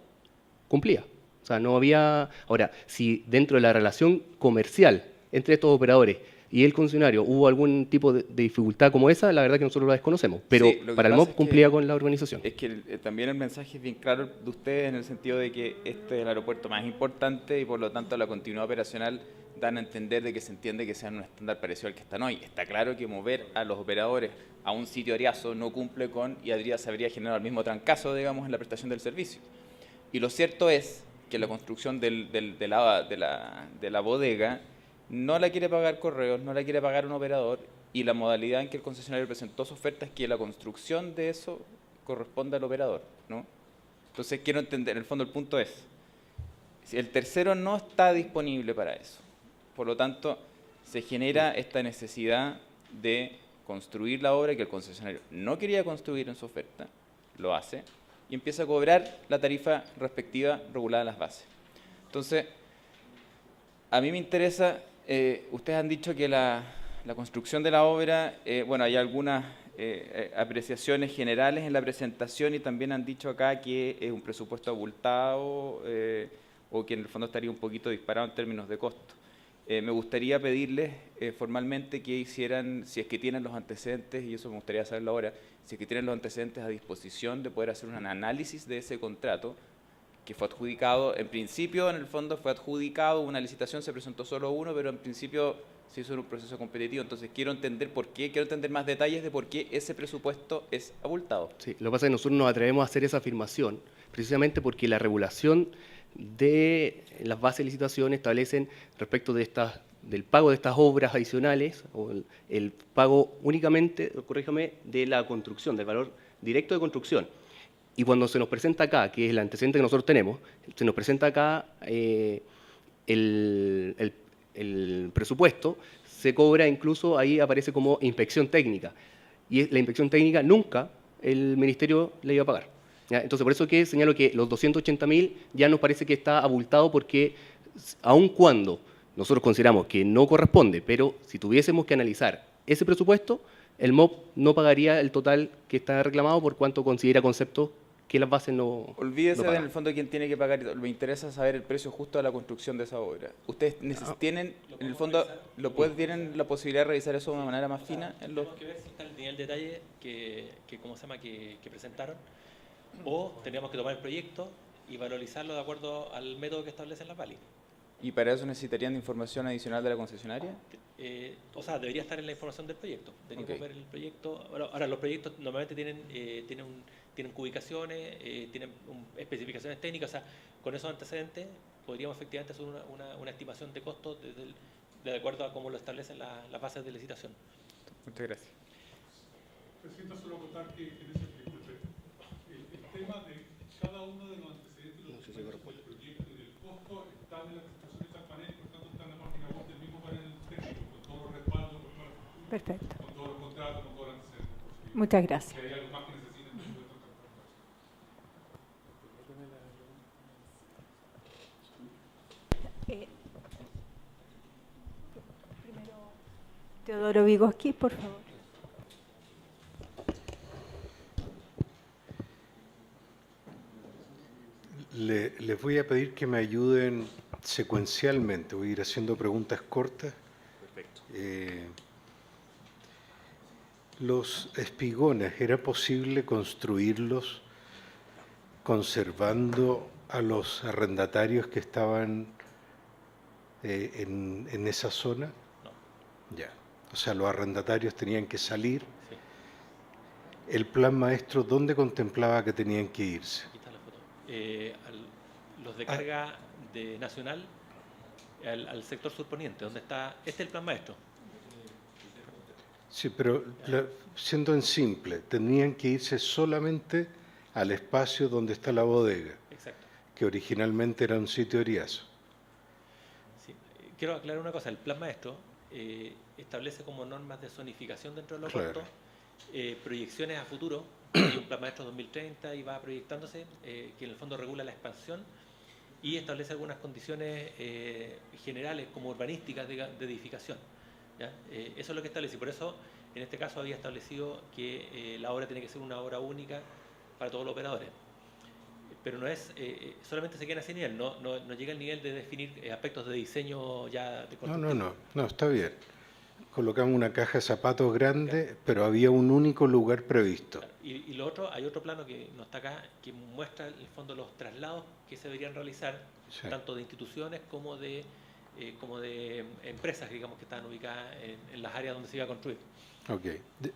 Speaker 2: cumplía. O sea, no había... Ahora, si dentro de la relación comercial entre estos operadores y el concesionario hubo algún tipo de dificultad como esa, la verdad que nosotros la desconocemos. Pero
Speaker 6: sí,
Speaker 2: para el MOP cumplía con la urbanización.
Speaker 6: Es que también el mensaje es bien claro de ustedes en el sentido de que este es el aeropuerto más importante y por lo tanto la continuidad operacional dan a entender de que se entiende que sea un estándar parecido al que están hoy. Está claro que mover a los operadores a un sitio Eriazo no cumple con, y se habría generado el mismo trancazo, digamos, en la prestación del servicio. Y lo cierto es que la construcción de la bodega no la quiere pagar Correos, no la quiere pagar un operador, y la modalidad en que el concesionario presentó su oferta es que la construcción de eso corresponde al operador, ¿no? Entonces quiero entender, en el fondo el punto es, si el tercero no está disponible para eso, por lo tanto se genera esta necesidad de construir la obra que el concesionario no quería construir en su oferta, lo hace, y empieza a cobrar la tarifa respectiva regulada en las bases. Entonces, a mí me interesa, ustedes han dicho que la construcción de la obra, bueno, hay algunas apreciaciones generales en la presentación y también han dicho acá que es un presupuesto abultado o que en el fondo estaría un poquito disparado en términos de costo. Me gustaría pedirles formalmente que hicieran, si es que tienen los antecedentes, y eso me gustaría saberlo ahora, si es que tienen los antecedentes a disposición de poder hacer un análisis de ese contrato que fue adjudicado, en principio, en el fondo fue adjudicado, una licitación, se presentó solo uno, pero en principio se hizo en un proceso competitivo. Entonces quiero entender por qué, quiero entender más detalles de por qué ese presupuesto es abultado.
Speaker 2: Sí, lo que pasa es que nosotros nos atrevemos a hacer esa afirmación, precisamente porque la regulación de las bases de licitación establecen respecto de del pago de estas obras adicionales, o el pago únicamente, corríjame, de la construcción, del valor directo de construcción. Y cuando se nos presenta acá, que es el antecedente que nosotros tenemos, se nos presenta acá el presupuesto, se cobra incluso, ahí aparece como inspección técnica. Y la inspección técnica nunca el Ministerio le iba a pagar. ¿Ya? Entonces, por eso que señalo que los 280.000 ya nos parece que está abultado porque, aun cuando nosotros consideramos que no corresponde, pero si tuviésemos que analizar ese presupuesto, el MOP no pagaría el total que está reclamado por cuanto considera conceptos que las bases no
Speaker 6: Olvídese
Speaker 2: no
Speaker 6: en el fondo quién tiene que pagar, me interesa saber el precio justo de la construcción de esa obra. ¿Ustedes tienen, en el fondo, tienen la posibilidad de revisar eso de una manera más fina?
Speaker 3: Tenemos que ver si está el nivel de detalle que presentaron, o tendríamos que tomar el proyecto y valorizarlo de acuerdo al método que establecen las BALI.
Speaker 6: ¿Y para eso necesitarían información adicional de la concesionaria?
Speaker 3: O sea, debería estar en la información del proyecto. Deberíamos
Speaker 6: Ok.
Speaker 3: ver el proyecto. Ahora, los proyectos normalmente tienen ubicaciones, tienen especificaciones técnicas. O sea, con esos antecedentes podríamos efectivamente hacer una estimación de costos de acuerdo a cómo lo establecen las bases de licitación.
Speaker 6: Muchas gracias.
Speaker 5: Presidenta, solo acotar que en ese disculpe, el tema de cada uno de los antecedentes y los documentos del proyecto y del costo están en la presentación de esta panel, por tanto está en la página web del mismo panel técnico, con todos los respaldos,
Speaker 1: Perfecto.
Speaker 5: con todos los contratos, con todos los antecedentes. Por si,
Speaker 1: Muchas gracias.
Speaker 5: si hay algo más que necesiten, por supuesto,
Speaker 1: Teodoro Vygotsky, por favor.
Speaker 7: Les voy a pedir que me ayuden secuencialmente. Voy a ir haciendo preguntas cortas.
Speaker 6: Perfecto.
Speaker 7: Los espigones, ¿era posible construirlos conservando a los arrendatarios que estaban en esa zona?
Speaker 3: No.
Speaker 7: Ya. O sea, los arrendatarios tenían que salir.
Speaker 3: Sí.
Speaker 7: ¿El plan maestro dónde contemplaba que tenían que irse?
Speaker 3: Aquí está la foto. Los de carga de Nacional al sector surponiente, donde está. Este es el plan maestro.
Speaker 7: Sí, pero siendo en simple, tenían que irse solamente al espacio donde está la bodega,
Speaker 3: Exacto.
Speaker 7: que originalmente era un sitio eriazo.
Speaker 3: Sí. Quiero aclarar una cosa. El plan maestro establece como normas de zonificación dentro del aeropuerto, proyecciones a futuro. Hay un plan maestro 2030 y va proyectándose, que en el fondo regula la expansión y establece algunas condiciones generales como urbanísticas de edificación. ¿Ya? Eso es lo que establece, y por eso en este caso había establecido que la obra tiene que ser una obra única para todos los operadores. Pero no es, solamente se queda a ese nivel, no llega al nivel de definir aspectos de diseño ya de constructivo.
Speaker 7: No, está bien. Colocamos una caja de zapatos grande, pero había un único lugar previsto.
Speaker 3: Claro. Y lo otro, hay otro plano que no está acá, que muestra en el fondo los traslados que se deberían realizar,
Speaker 7: Sí.
Speaker 3: tanto de instituciones como de empresas, digamos, que están ubicadas en las áreas donde se iba a construir.
Speaker 7: Ok.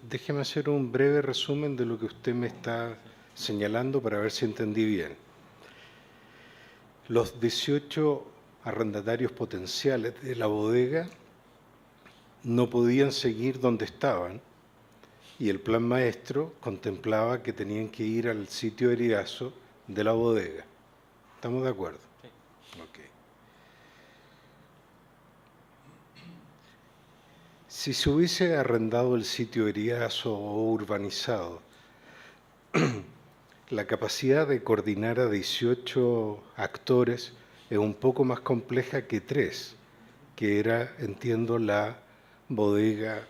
Speaker 7: Déjeme hacer un breve resumen de lo que usted me está señalando para ver si entendí bien. Los 18 arrendatarios potenciales de la bodega no podían seguir donde estaban y el plan maestro contemplaba que tenían que ir al sitio eriazo de la bodega. ¿Estamos de acuerdo?
Speaker 3: Sí.
Speaker 7: Ok. Si se hubiese arrendado el sitio eriazo o urbanizado, la capacidad de coordinar a 18 actores es un poco más compleja que 3, que era, entiendo, la bodega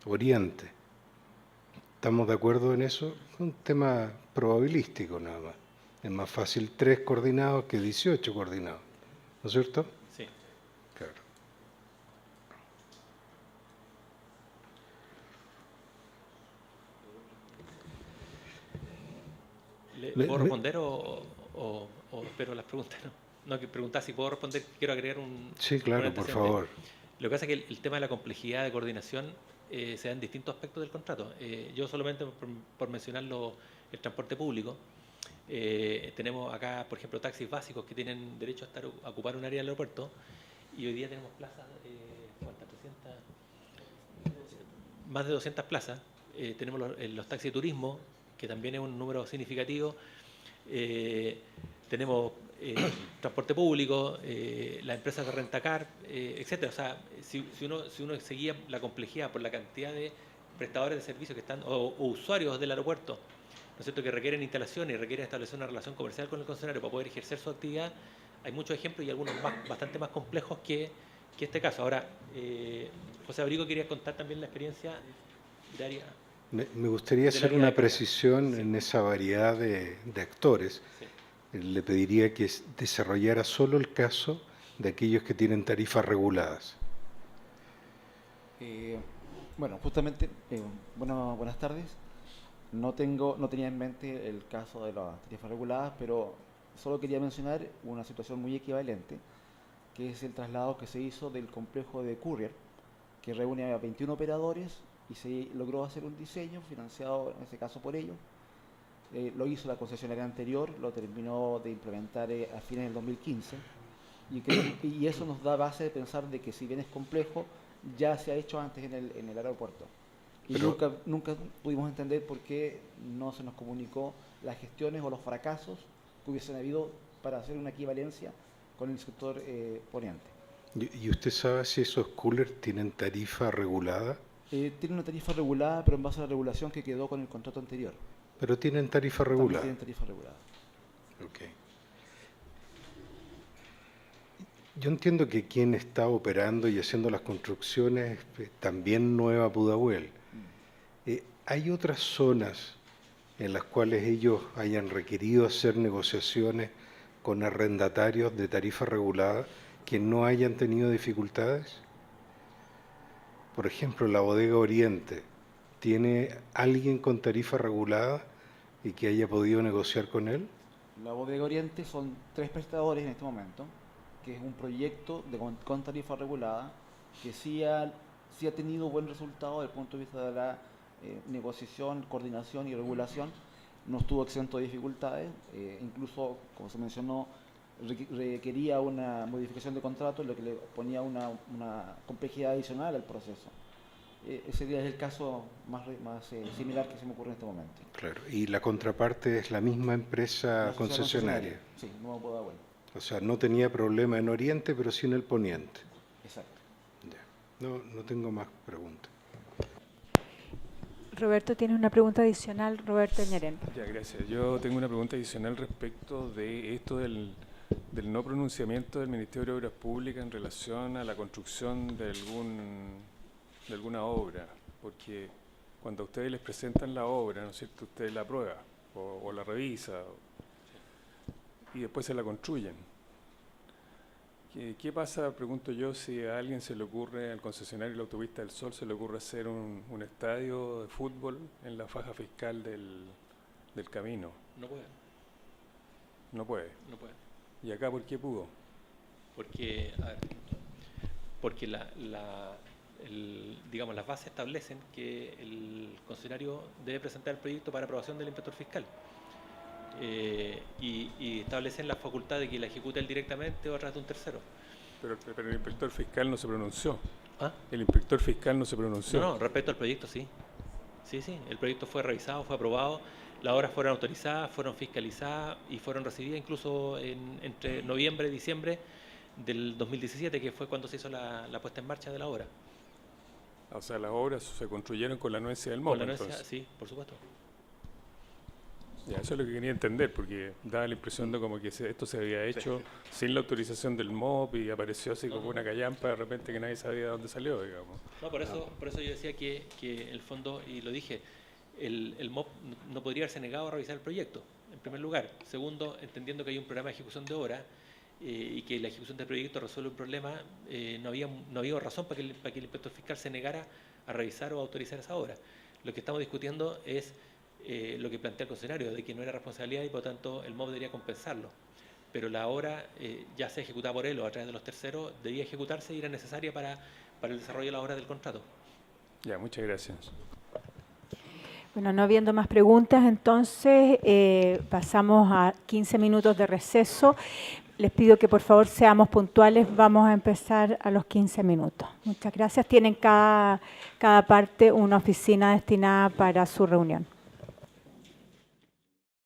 Speaker 7: Oriente. ¿Estamos de acuerdo en eso? Es un tema probabilístico nada más. Es más fácil 3 coordinados que 18 coordinados. ¿No es cierto?
Speaker 3: Sí.
Speaker 7: Claro.
Speaker 3: ¿Le puedo responder o espero las preguntas? No, que preguntar si puedo responder, quiero agregar un...
Speaker 7: Sí, claro,
Speaker 3: un
Speaker 7: por
Speaker 3: antecedente.
Speaker 7: favor.
Speaker 3: Lo que pasa es que el tema de la complejidad de coordinación se da en distintos aspectos del contrato. Yo solamente por mencionar el transporte público, tenemos acá, por ejemplo, taxis básicos que tienen derecho a ocupar un área del aeropuerto y hoy día tenemos plazas, ¿cuántas? 300, más de 200 plazas. Tenemos los taxis de turismo, que también es un número significativo. Tenemos transporte público, las empresas de rentacar, etcétera. O sea, si uno seguía la complejidad por la cantidad de prestadores de servicios que están o usuarios del aeropuerto, ¿no es cierto?, que requieren instalaciones y requieren establecer una relación comercial con el concesionario para poder ejercer su actividad, hay muchos ejemplos y algunos bastante más complejos que este caso. Ahora, José Abrigo quería contar también la experiencia de área.
Speaker 7: Me gustaría
Speaker 3: de la
Speaker 7: hacer
Speaker 3: vía
Speaker 7: una
Speaker 3: de carga.
Speaker 7: precisión
Speaker 3: Sí.
Speaker 7: en esa variedad de actores.
Speaker 3: Sí.
Speaker 7: Le pediría que desarrollara solo el caso de aquellos que tienen tarifas reguladas.
Speaker 8: Bueno, justamente, buenas tardes. No tenía en mente el caso de las tarifas reguladas, pero solo quería mencionar una situación muy equivalente, que es el traslado que se hizo del complejo de Courier, que reúne a 21 operadores y se logró hacer un diseño financiado en este caso por ellos. Lo hizo la concesionaria anterior, lo terminó de implementar a fines del 2015 y eso nos da base de pensar de que si bien es complejo, ya se ha hecho antes en el aeropuerto. Y nunca pudimos entender por qué no se nos comunicó las gestiones o los fracasos que hubiesen habido para hacer una equivalencia con el sector poniente.
Speaker 7: ¿Y usted sabe si esos coolers tienen tarifa regulada?
Speaker 8: Tienen una tarifa regulada, pero en base a la regulación que quedó con el contrato anterior.
Speaker 7: Pero tienen tarifa regulada.
Speaker 8: También tienen tarifa regulada.
Speaker 7: Okay. Yo entiendo que quien está operando y haciendo las construcciones también Nueva Pudahuel. ¿Hay otras zonas en las cuales ellos hayan requerido hacer negociaciones con arrendatarios de tarifa regulada que no hayan tenido dificultades? Por ejemplo, la Bodega Oriente, ¿tiene alguien con tarifa regulada y que haya podido negociar con él?
Speaker 8: La Bodega Oriente son 3 prestadores en este momento, que es un proyecto con tarifa regulada, que sí ha tenido buen resultado desde el punto de vista de la negociación, coordinación y regulación. No estuvo exento de dificultades, incluso, como se mencionó, requería una modificación de contrato, lo que le ponía una complejidad adicional al proceso. Ese sería el caso más similar que se me ocurre en este momento.
Speaker 7: Claro, y la contraparte es la misma empresa concesionaria.
Speaker 8: Sí, Nueva Pudahuel.
Speaker 7: O sea, no tenía problema en Oriente, pero sí en el Poniente.
Speaker 8: Exacto.
Speaker 7: Ya. No tengo más preguntas.
Speaker 1: Roberto, ¿tienes una pregunta adicional? Roberto Ñarén.
Speaker 4: Ya, gracias. Yo tengo una pregunta adicional respecto de esto del no pronunciamiento del Ministerio de Obras Públicas en relación a la construcción de alguna obra, porque cuando a ustedes les presentan la obra, ¿no es cierto?, ustedes la aprueban o la revisan y después se la construyen. ¿Qué pasa, pregunto yo, si a alguien se le ocurre, al concesionario de la Autopista del Sol, se le ocurre hacer un estadio de fútbol en la faja fiscal del camino?
Speaker 3: No puede.
Speaker 4: No puede.
Speaker 3: No puede.
Speaker 4: ¿Y acá por qué pudo?
Speaker 3: Porque, digamos, las bases establecen que el concesionario debe presentar el proyecto para aprobación del inspector fiscal. Y establecen la facultad de que la ejecute él directamente o a través de un tercero.
Speaker 4: Pero el inspector fiscal no se pronunció.
Speaker 3: ¿Ah?
Speaker 4: El inspector fiscal no se pronunció.
Speaker 3: No, respecto al proyecto sí. Sí, el proyecto fue revisado, fue aprobado, las obras fueron autorizadas, fueron fiscalizadas y fueron recibidas incluso entre noviembre y diciembre del 2017, que fue cuando se hizo la puesta en marcha de la obra.
Speaker 4: O sea, las obras se construyeron con la anuencia del MOP.
Speaker 3: Con la anuencia,
Speaker 4: entonces.
Speaker 3: sí, por supuesto.
Speaker 4: Ya, eso es lo que quería entender, porque daba la impresión de como que esto se había hecho sin la autorización del MOP y apareció así como una callampa de repente que nadie sabía de dónde salió, digamos.
Speaker 3: No, por eso yo decía que el fondo, y lo dije, el MOP no podría haberse negado a revisar el proyecto, en primer lugar. Segundo, entendiendo que hay un programa de ejecución de obra y que la ejecución del proyecto resuelve un problema, no había razón para que el inspector fiscal se negara a revisar o a autorizar esa obra. Lo que estamos discutiendo es lo que plantea el concesionario, de que no era responsabilidad y por lo tanto el MOP debería compensarlo. Pero la obra, ya sea ejecutada por él o a través de los terceros, debía ejecutarse y era necesaria para el desarrollo de las obras del contrato.
Speaker 4: Ya, muchas gracias.
Speaker 1: Bueno, no habiendo más preguntas, entonces pasamos a 15 minutos de receso. Les pido que por favor seamos puntuales, vamos a empezar a los 15 minutos. Muchas gracias. Tienen cada parte una oficina destinada para su reunión.